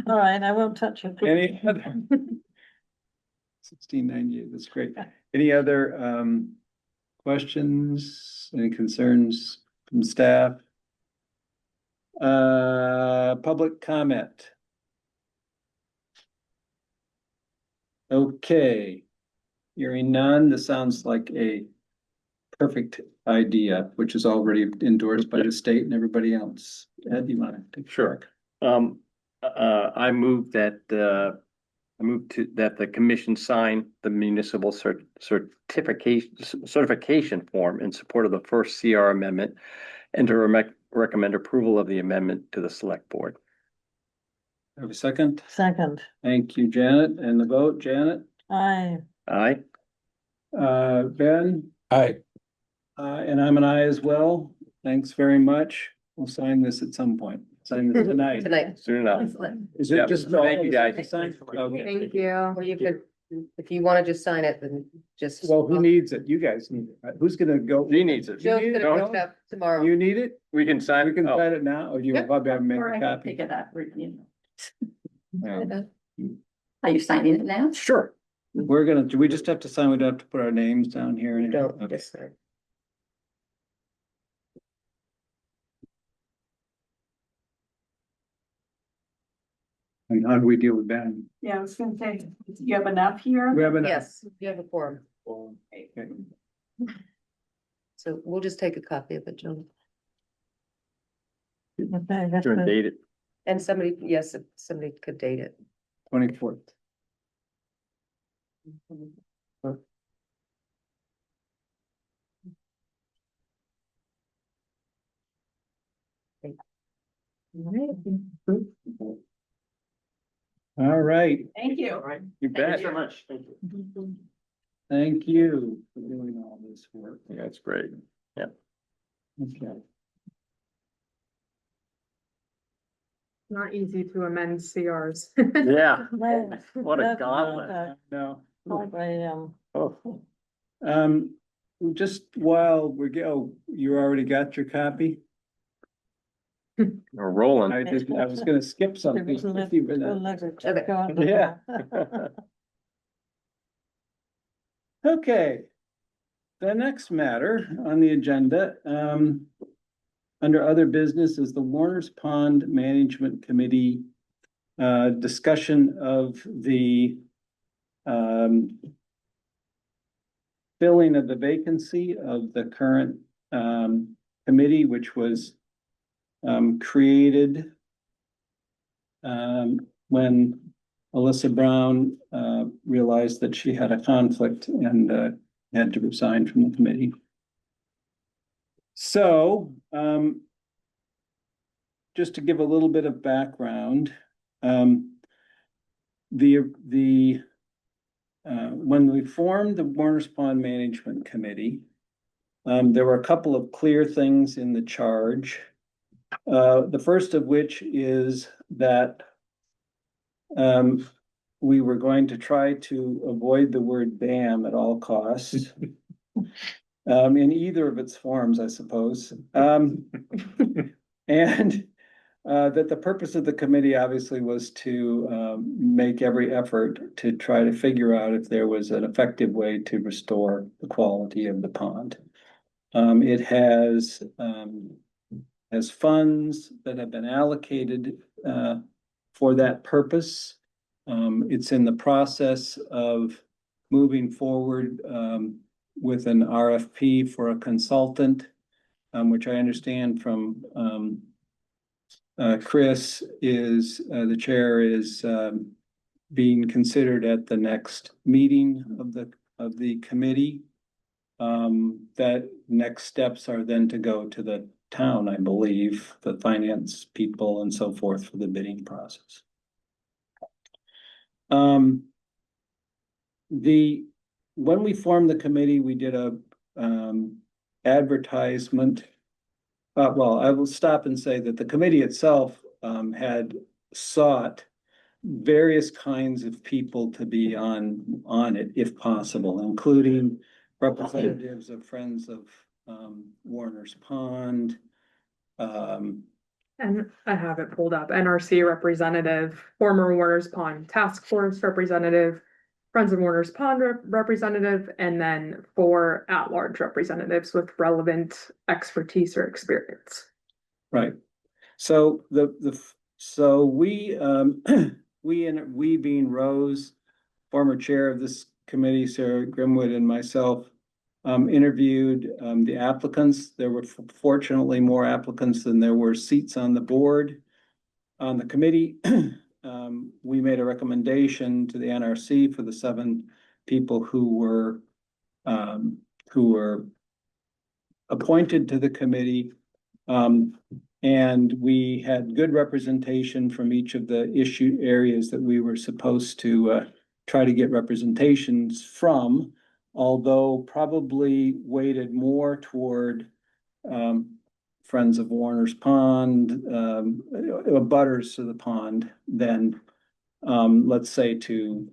All right, I won't touch it. Any other? 1698, that's great. Any other questions, any concerns from staff? Public comment. Okay, hearing none, this sounds like a perfect idea, which is already endorsed by the state and everybody else. Ed, you want to take? Sure. I move that the commission sign the municipal certification form in support of the first CR amendment and to recommend approval of the amendment to the select board. Have a second? Second. Thank you, Janet. And the vote, Janet? Aye. Aye. Ben? Aye. And I'm an aye as well. Thanks very much. We'll sign this at some point. Sign this tonight. Tonight. Soon enough. Is Yeah. it just? Thank you, guys. Okay. Thank you. Or you could If you want to just sign it, then just. Well, who needs it? You guys need it. Right? Who's gonna go? He needs it. Joe's need gonna it, pick it up tomorrow. You need it? We can sign. We can oh, sign it now, or do you Yep. want Bobby to make Or I a can copy? pick it up, you know. Yeah. Are you signing it now? Sure. We're gonna, do we just have to sign? We don't have to put our names down here? You and don't, Okay. just sign. And how do we deal with Ben? Yeah, I was gonna say, do you have enough here? We have enough. Yes, you have a form. Okay. So we'll just take a copy of it, Joe. Okay, that's Sure, it. date it. And somebody, yes, if somebody could date it. 24th. All right. Thank you. You bet. so much. Thank you. Thank you for doing all this work. Yeah, that's great. Yeah. Okay. Not easy to amend CRs. Yeah. Well, What a that's gauntlet. not No. probably, Oh, Just while we go, you already got your copy? we're rolling. I was gonna skip something. There was a if little- you were little not- letter Okay. go on. Yeah. Okay. The next matter on the agenda, under other business is the Warner's Pond Management Committee discussion of the filling of the vacancy of the current committee, which was created when Alyssa Brown realized that she had a conflict and had to resign from the committee. So, just to give a little bit of background, when we formed the Warner's Pond Management Committee, there were a couple of clear things in the charge. The first of which is that we were going to try to avoid the word "bam" at all costs. In either of its forms, I suppose. And that the purpose of the committee obviously was to make every effort to try to figure out if there was an effective way to restore the quality of the pond. It has funds that have been allocated for that purpose. It's in the process of moving forward with an RFP for a consultant, which I understand from Chris is the chair is being considered at the next meeting of the committee. That next steps are then to go to the town, I believe, the finance people and so forth for the bidding process. When we formed the committee, we did a advertisement. Well, I will stop and say that the committee itself had sought various kinds of people to be on it, if possible, including representatives of Friends of Warner's Pond. And I have it pulled up, NRC representative, former Warner's Pond Task Force representative, Friends of Warner's Pond representative, and then 4 at-large representatives with relevant expertise or experience. Right. So so we we being Rose, former chair of this committee, Sarah Grimwood, and myself interviewed the applicants. There were fortunately more applicants than there were seats on the board. On the committee, we made a recommendation to the NRC for the 7 people who were appointed to the committee. And we had good representation from each of the issue areas that we were supposed to try to get representations from, although probably weighted more toward Friends of Warner's Pond, butters to the pond than let's say to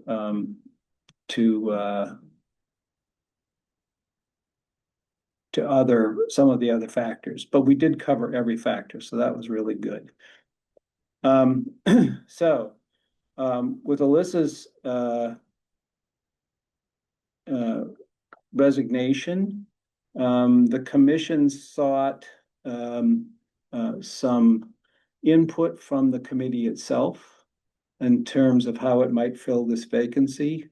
some of the other factors, but we did cover every factor, so that was really good. So, with Alyssa's, resignation, the commission sought, some input from the committee itself in terms of how it might fill this vacancy,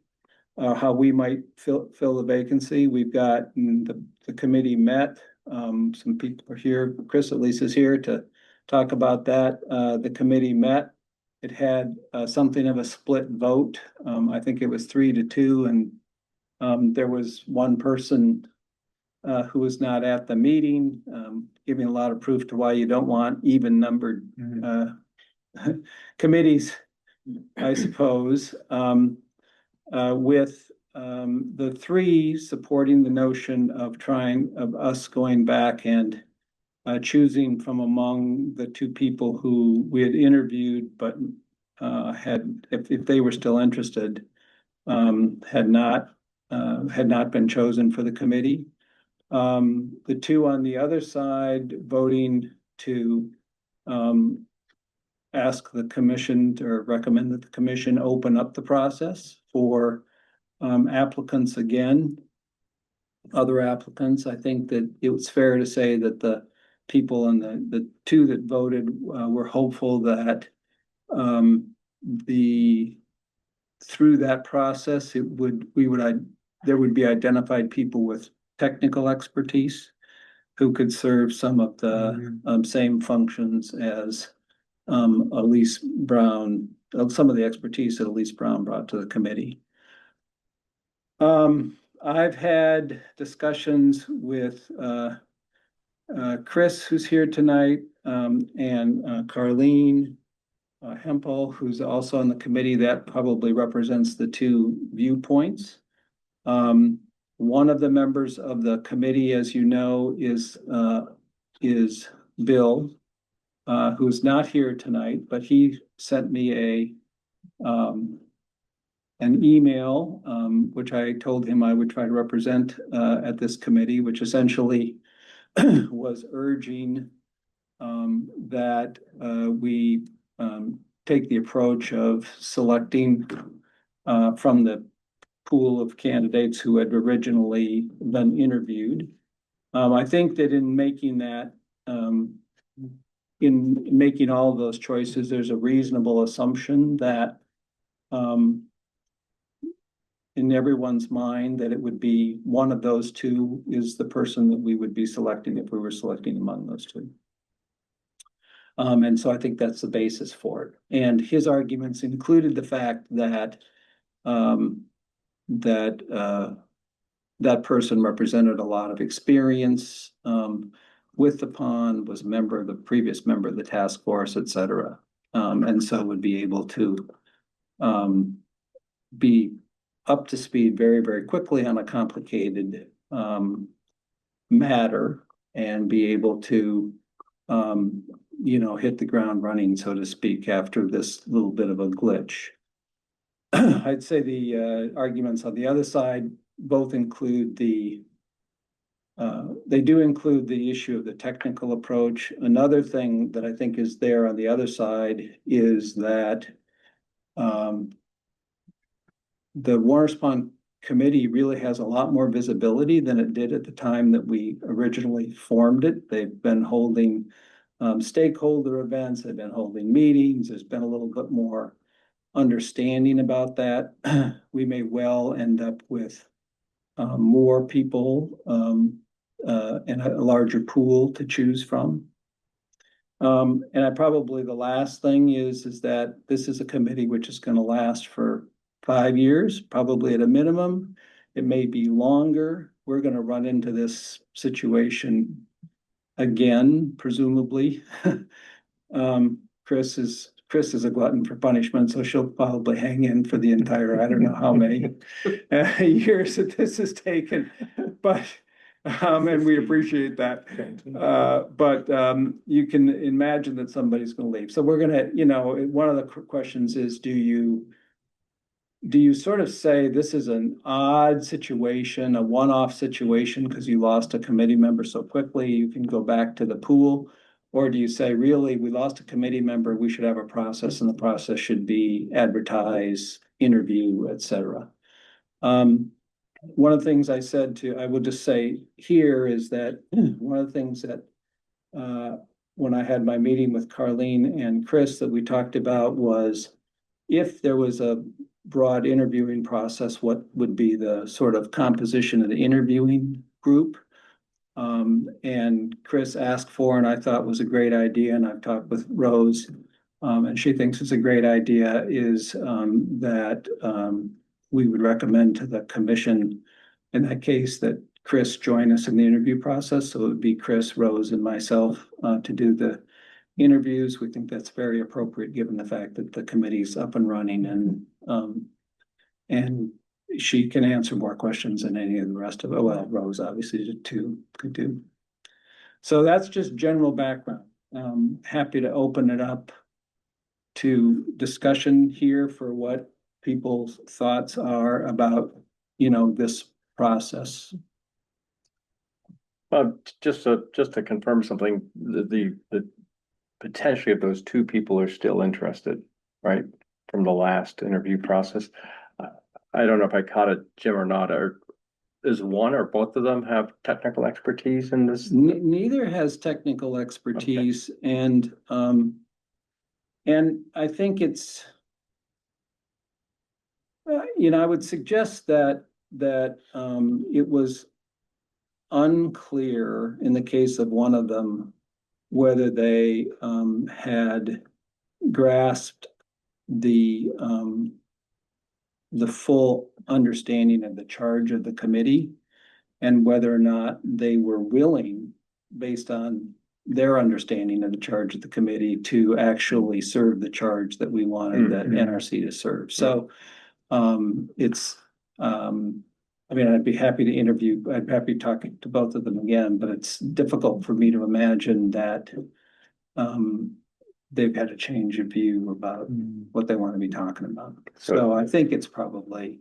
how we might fill the vacancy. We've got, the committee met, some people are here, Chris at least is here to talk about that. The committee met. It had something of a split vote. I think it was 3-2, and there was one person who was not at the meeting, giving a lot of proof to why you don't want even numbered committees, I suppose. With the three supporting the notion of us going back and choosing from among the two people who we had interviewed, but if they were still interested, had not been chosen for the committee. The two on the other side voting to ask the commission or recommend that the commission open up the process for applicants again, other applicants. I think that it was fair to say that the people and the two that voted were hopeful that through that process there would be identified people with technical expertise who could serve some of the same functions as Elise Brown, some of the expertise that Elise Brown brought to the committee. I've had discussions with Chris, who's here tonight, and Carlene Hempel, who's also on the committee. That probably represents the two viewpoints. One of the members of the committee, as you know, is Bill, who's not here tonight, but he sent me an email, which I told him I would try to represent at this committee, which essentially was urging that we take the approach of selecting from the pool of candidates who had originally been interviewed. I think that in making that, in making all of those choices, there's a reasonable assumption that in everyone's mind that it would be one of those two is the person that we would be selecting if we were selecting among those two. And so I think that's the basis for it. And his arguments included the fact that that person represented a lot of experience with the pond, was a previous member of the task force, et cetera. And so would be able to be up to speed very, very quickly on a complicated matter and be able to hit the ground running, so to speak, after this little bit of a glitch. I'd say the arguments on the other side both include they do include the issue of the technical approach. Another thing that I think is there on the other side is that the Warner Pond Committee really has a lot more visibility than it did at the time that we originally formed it. They've been holding stakeholder events, they've been holding meetings, there's been a little bit more understanding about that. We may well end up with more people and a larger pool to choose from. And the last thing is that this is a committee which is going to last for 5 years, probably at a minimum. It may be longer. We're going to run into this situation again, presumably. Chris is a glutton for punishment, so she'll probably hang in for the entire, I don't know how many years that this has taken, but and we appreciate that. But you can imagine that somebody's going to leave. So we're going to, one of the questions is, do you do you sort of say this is an odd situation, a one-off situation, because you lost a committee member so quickly, you can go back to the pool? Or do you say, really, we lost a committee member, we should have a process, and the process should be advertise, interview, et cetera? One of the things I said to, I will just say here is that one of the things that when I had my meeting with Carleen and Chris that we talked about was if there was a broad interviewing process, what would be the sort of composition of the interviewing group? And Chris asked for, and I thought was a great idea, and I've talked with Rose, and she thinks it's a great idea, is that we would recommend to the commission in that case that Chris join us in the interview process. So it would be Chris, Rose, and myself to do the interviews. We think that's very appropriate given the fact that the committee's up and running and she can answer more questions than any of the rest of it. Well, Rose obviously could do. So that's just general background. Happy to open it up to discussion here for what people's thoughts are about, this process. Just to confirm something, the potentially if those two people are still interested, right, from the last interview process. I don't know if I caught it, Jim, or not, or is one or both of them have technical expertise in this? Neither has technical expertise, okay. And I think it's, I would suggest that it was unclear in the case of one of them whether they had grasped the full understanding of the charge of the committee and whether or not they were willing, based on their understanding of the charge of the committee, to actually serve the charge that we wanted that NRC to serve. So I'd be happy to interview, I'd be happy talking to both of them again, but it's difficult for me to imagine that they've had a change of view about what they want to be talking about. So I think it's probably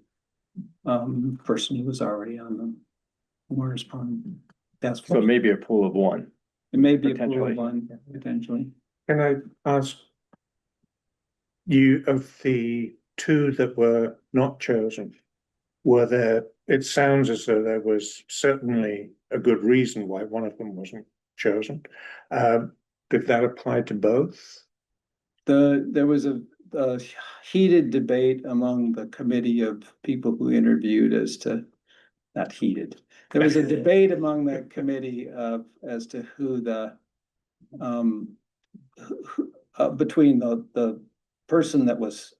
person who was already on the Warner's Pond. That's so maybe a pool of one. It may be a pool of one, potentially. Can I ask you, of the two that were not chosen, it sounds as though there was certainly a good reason why one of them wasn't chosen. Did that apply to both? There was a heated debate among the committee of people who interviewed as to, not heated. There was a debate among the committee as to who between the person that was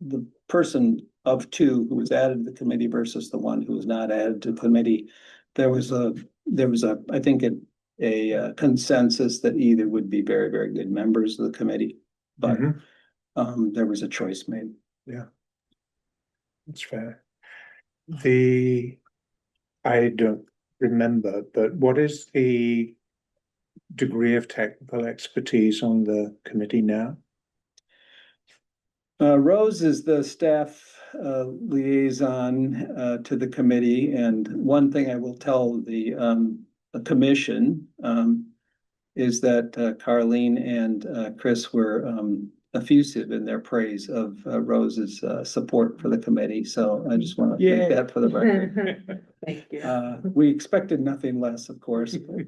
the person of two who was added to the committee versus the one who was not added to the committee. There was I think a consensus that either would be very, very good members of the committee, but there was a choice made. Yeah, that's fair. I don't remember, but what is the degree of technical expertise on the committee now? Rose is the staff liaison to the committee, and one thing I will tell the commission is that Carleen and Chris were effusive in their praise of Rose's support for the committee. So I just want to make that for the record. Thank you. We expected nothing less, of course, but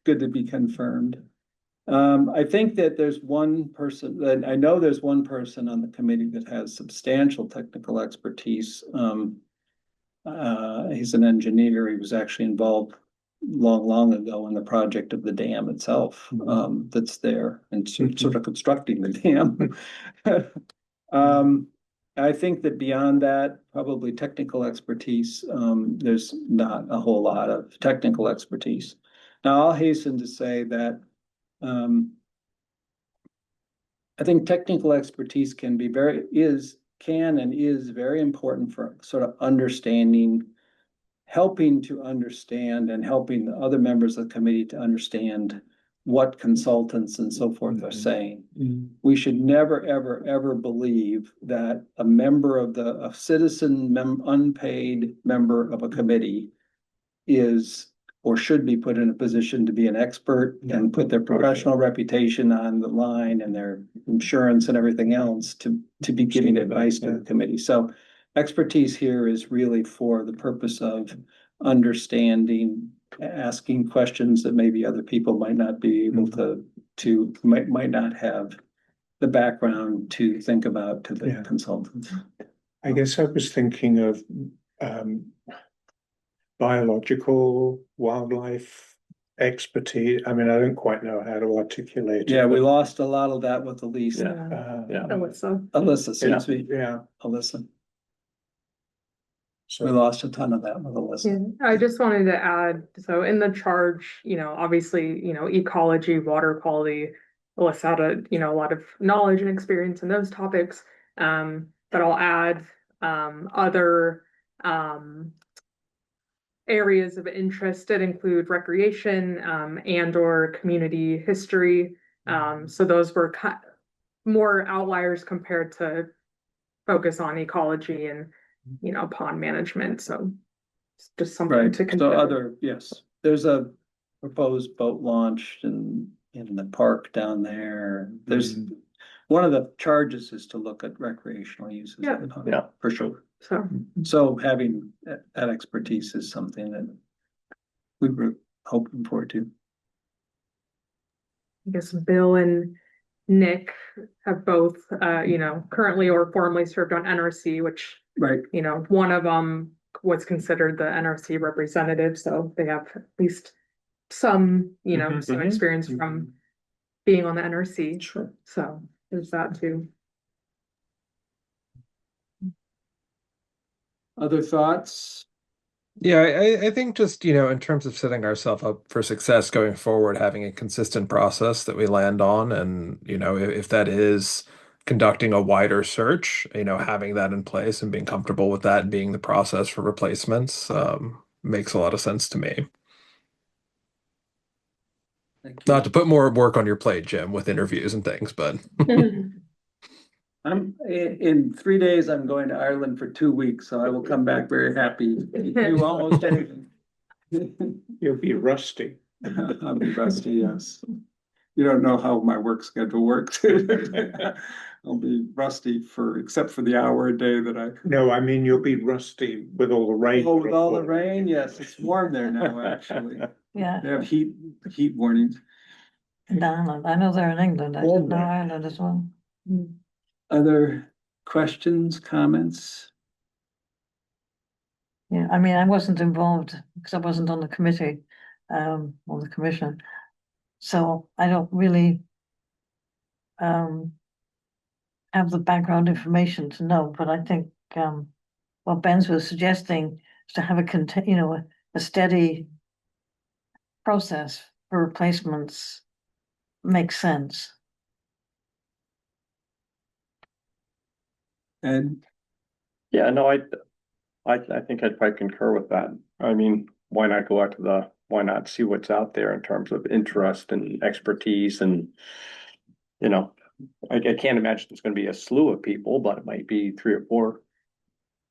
good to be confirmed. I think that there's one person that I know there's one person on the committee that has substantial technical expertise. He's an engineer. He was actually involved long ago in the project of the dam itself, that's there and sort of constructing the dam. I think that beyond that, probably technical expertise, there's not a whole lot of technical expertise. Now, I'll hasten to say that I think technical expertise can is very important for sort of understanding, helping to understand and helping the other members of the committee to understand what consultants and so forth are saying. Mm. We should never, ever, ever believe that a member of a citizen unpaid member of a committee is or should be put in a position to be an expert and put their professional reputation on the line and their insurance and everything else to be giving advice to the committee. So expertise here is really for the purpose of understanding, asking questions that maybe other people might not be able to might not have the background to think about to the consultants. I guess I was thinking of biological wildlife expertise. I mean, I don't quite know how to articulate it. Yeah, we lost a lot of that with Elise. Alyssa, excuse me. Yeah. Alyssa. We lost a ton of that with Alyssa. I just wanted to add, so in the charge, obviously, ecology, water quality, Alyssa had a lot of knowledge and experience in those topics. But I'll add other areas of interest that include recreation and or community history. So those were more outliers compared to focus on ecology and pond management. So it's just something to consider. Yes, there's a proposed boat launch in the park down there. There's one of the charges is to look at recreational uses. For sure. So having that expertise is something that we were hoping for too. I guess Bill and Nick have both, currently or formerly served on NRC, which, one of them was considered the NRC representative. So they have at least some, some experience from being on the NRC. Sure. So there's that too. Other thoughts? Yeah, I think just, in terms of setting ourselves up for success going forward, having a consistent process that we land on, and, if that is conducting a wider search, having that in place and being comfortable with that being the process for replacements, makes a lot of sense to me. Not to put more work on your plate, Jim, with interviews and things, but I'm in 3 days, I'm going to Ireland for 2 weeks, so I will come back very happy. Do almost anything. You'll be rusty. I'll be rusty, yes. You don't know how my work schedule works. I'll be rusty except for the hour a day that I. No, I mean, you'll be rusty with all the rain. Oh, with all the rain, yes, it's warm there now, actually. Yeah. They have heat warnings. In Ireland, I know they're in England, I didn't know Ireland as well. Other questions, comments? Yeah, I mean, I wasn't involved because I wasn't on the committee, on the commission. So I don't really have the background information to know, but I think what Ben's was suggesting is to have a steady process for replacements makes sense. And yeah, no, I think I'd probably concur with that. I mean, why not go out to why not see what's out there in terms of interest and expertise and, I can't imagine it's gonna be a slew of people, but it might be 3 or 4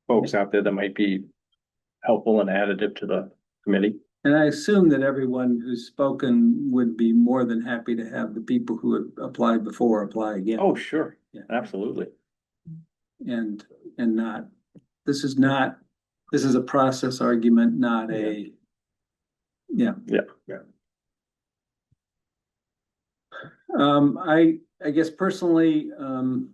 folks out there that might be helpful and additive to the committee. And I assume that everyone who's spoken would be more than happy to have the people who have applied before apply again. Oh, sure. Yeah, absolutely. And this is a process argument, not a. Yeah. I guess personally, I'm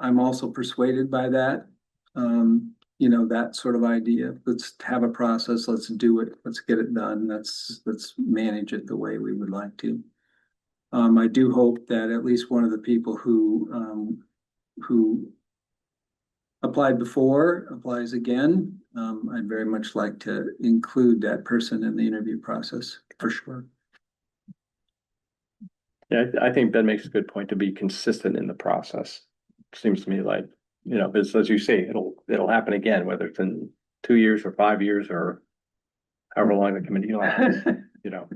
also persuaded by that. That sort of idea. Let's have a process, let's do it, let's get it done, let's manage it the way we would like to. I do hope that at least one of the people who applied before applies again. I'd very much like to include that person in the interview process for sure. Yeah, I think Ben makes a good point to be consistent in the process. Seems to me like, as you say, it'll happen again, whether it's in 2 years or 5 years or however long the committee lasts, you know.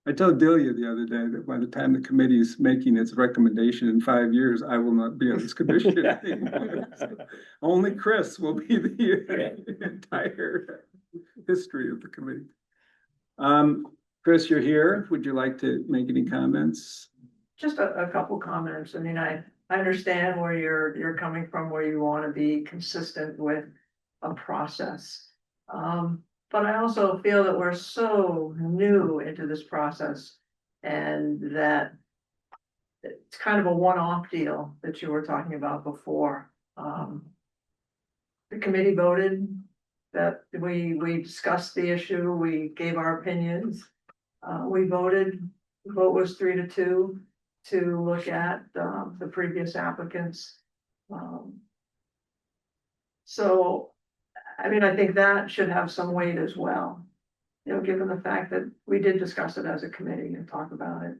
I told Delia the other day that by the time the committee is making its recommendation in 5 years, I will not be on this commission anymore. So only Chris will be the entire history of the committee. Chris, you're here. Would you like to make any comments? Just a couple comments. I mean, I understand where you're coming from, where you want to be consistent with a process. But I also feel that we're so new into this process and that it's kind of a one-off deal that you were talking about before. The committee voted that we discussed the issue, we gave our opinions. We voted, the vote was 3-2 to look at the previous applicants. So, I mean, I think that should have some weight as well. You know, given the fact that we did discuss it as a committee and talk about it.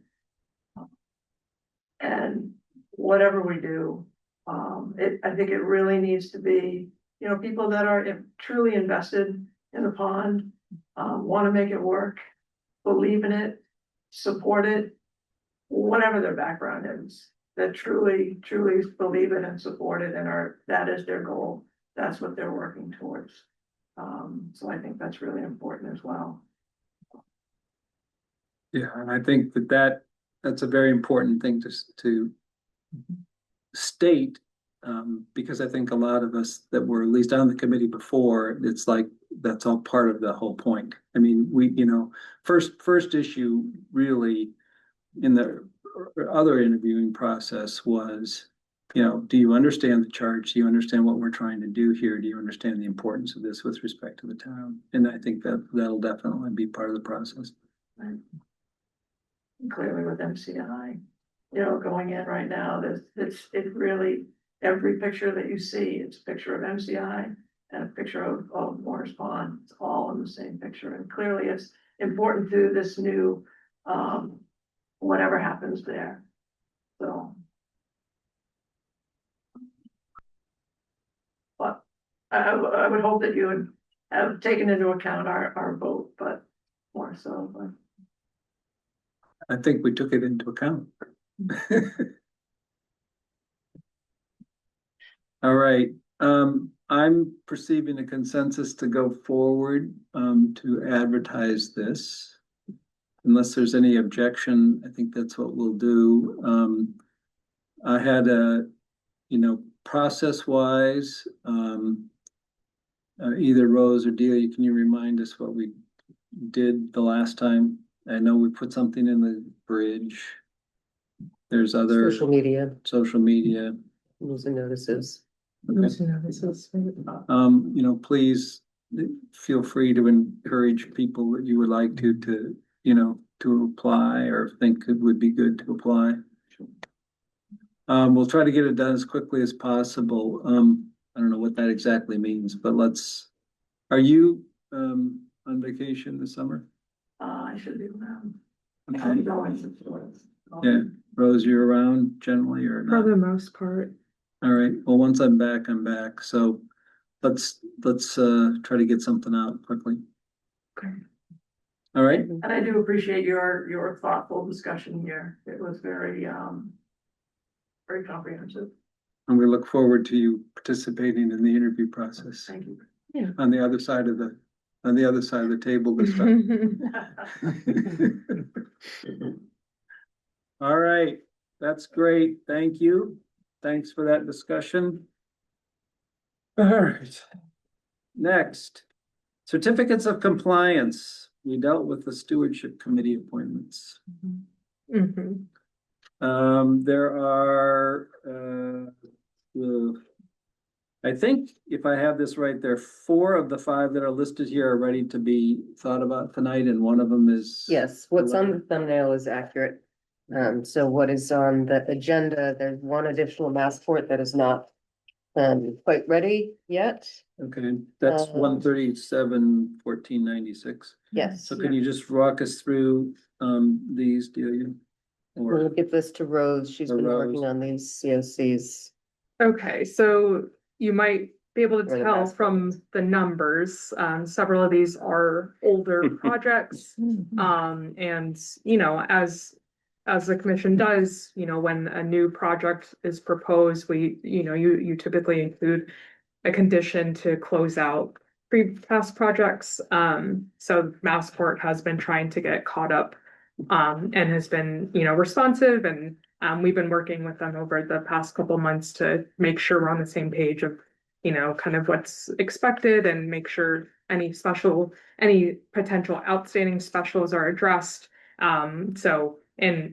And whatever we do, I think it really needs to be, you know, people that are truly invested in the pond, want to make it work, believe in it, support it, whatever their background is, that truly believe it and support it and that is their goal. That's what they're working towards. So I think that's really important as well. Yeah, and I think that's a very important thing to state, because I think a lot of us that were at least on the committee before, it's like, that's all part of the whole point. I mean, first issue really in the other interviewing process was, do you understand the charge? Do you understand what we're trying to do here? Do you understand the importance of this with respect to the town? And I think that'll definitely be part of the process. Right. Clearly with MCI, going in right now, it's really, every picture that you see, it's a picture of MCI and a picture of Morris Pond. It's all in the same picture. And clearly it's important to this new, whatever happens there. So. But I would hope that you would have taken into account our vote, but more so, but. I think we took it into account. All right, I'm perceiving a consensus to go forward to advertise this. Unless there's any objection, I think that's what we'll do. I had process-wise, either Rose or Delia, can you remind us what we did the last time? I know we put something in the bridge. There's other Social media, rules and notices. Please feel free to encourage people that you would like to apply or think it would be good to apply. We'll try to get it done as quickly as possible. I don't know what that exactly means, but are you on vacation this summer? I should be around. Okay. I'm going to Yeah, Rose, you're around generally or For not? the most part. All right, well, once I'm back, I'm back, so let's try to get something out quickly. Okay. All right, And I do appreciate your thoughtful discussion here. It was very comprehensive. and we look forward to you participating in the interview process. Thank you. Yeah. On the other side of the table this time. All right, that's great, thank you. Thanks for that discussion. All right. Next, certificates of compliance. We dealt with the stewardship committee appointments. Mhm. There are, I think if I have this right, there are 4 of the 5 that are listed here are ready to be thought about tonight, and one of them is. Yes, what's on the thumbnail is accurate. So what is on the agenda, there's one additional Massport that is not quite ready yet. Okay, that's 137-1496. Yes. So can you just walk us through these, Delia? We'll give this to Rose. She's Or been Rose. working on these COCs. Okay, so you might be able to Or the tell best from the numbers. Several of these are older projects. And, you know, as the commission does, you know, when a new project is proposed, you typically include a condition to close out past projects. So Massport has been trying to get caught up, and has been, you know, responsive, and we've been working with them over the past couple months to make sure we're on the same page of, you know, kind of what's expected, and make sure any potential outstanding specials are addressed. And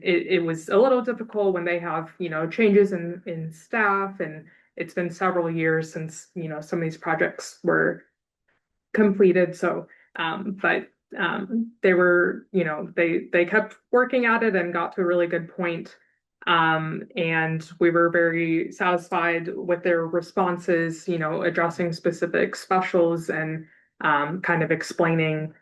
it was a little difficult when they have, you know, changes in staff, and it's been several years since, you know, some of these projects were completed. So, they were, you know, they kept working at it and got to a really good point. And we were very satisfied with their responses, you know, addressing specific specials and kind of explaining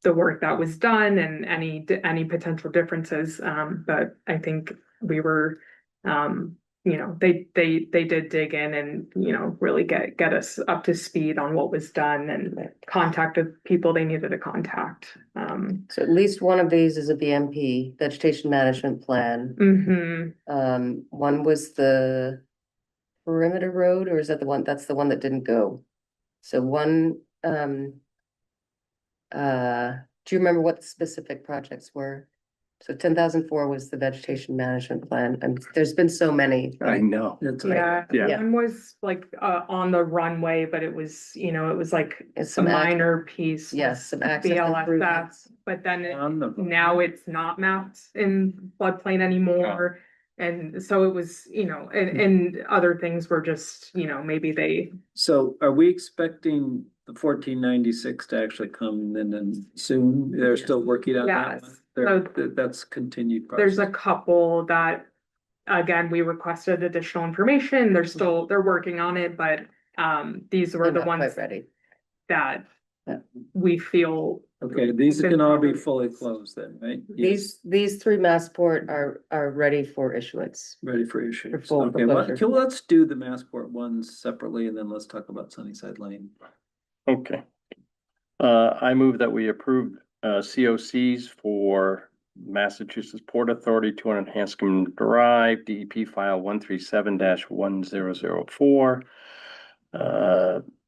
the work that was done and any potential differences. But I think we were, you know, they did dig in and, you know, really get us up to speed on what was done and contacted people they needed to contact. So at least one of these is a VMP, vegetation management plan. One was the perimeter road, or is that that's the one that didn't go? So one, do you remember what the specific projects were? So 10,004 was the vegetation management plan, and there's been so many. I know. Yeah, Yeah. one was like on the runway, but it was, you know, it was like It's a some minor piece. Yes, some access BLSS, improvements. but then On the- now it's not mapped in floodplain anymore. And so it was, you know, and other things were just, you know, maybe they, So are we expecting the 1496 to actually come in and soon? They're still working on that one? Yes. That's continued there's a process. couple that, again, we requested additional information. They're working on it, but these were They're the not ones quite ready. that Yeah. we feel. Okay, these can all be fully closed then, right? Yes. These three Massport are ready for issuance. Ready for issue. For full Okay, well, foreclosure. let's do the Massport ones separately, and then let's talk about Sunnyside Lane. Okay. I move that we approve COCs for Massachusetts Port Authority, 200 Hanscom Drive, DEP file 137-1004.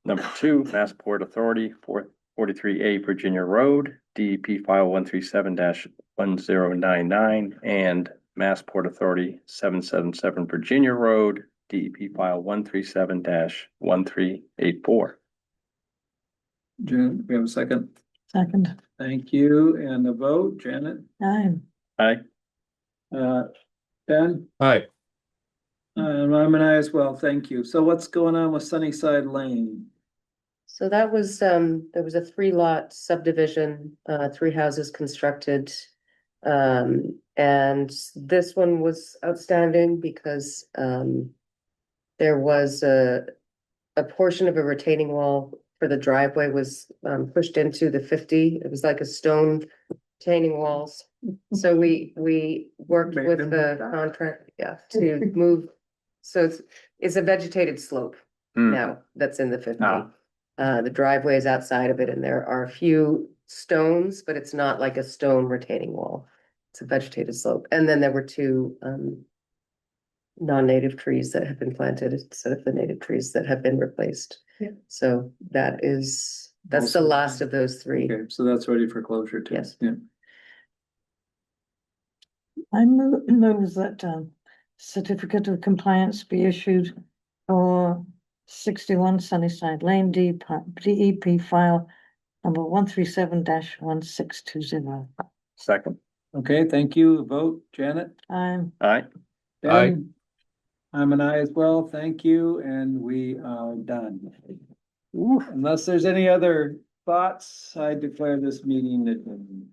Number 2, Massport Authority, 443A Virginia Road, DEP file 137-1099, and Massport Authority, 777 Virginia Road, DEP file 137-1384. Jan, we have a second? Second. Thank you, and the vote, Janet? Aye. Aye. Ben? Aye. I'm an aye as well, thank you. So what's going on with Sunnyside Lane? So that was, there was a 3-lot subdivision, 3 houses constructed. And this one was outstanding because, there was a portion of a retaining wall for the driveway was, pushed into the 50. It was like a stone retaining walls. So we worked Made with them the look contract, to move. So it's a vegetated slope now that's in the 50. The driveway is outside of it, and there are a few stones, but it's not like a stone retaining wall. It's a vegetated slope. And then there were 2 non-native trees that have been planted instead of the native trees that have been replaced. Yeah. So that's the Also- last of those 3. Okay, so that's ready for closure too? Yes. Yeah. I move that certificate of compliance be issued for 61 Sunnyside Lane, DEP file number 137-1620. Second. Okay, thank you. Vote, Janet? Aye. Aye. Aye. Ben? I'm an aye as well, thank you, and we are done. Unless there's any other thoughts, I declare this meeting adjourned.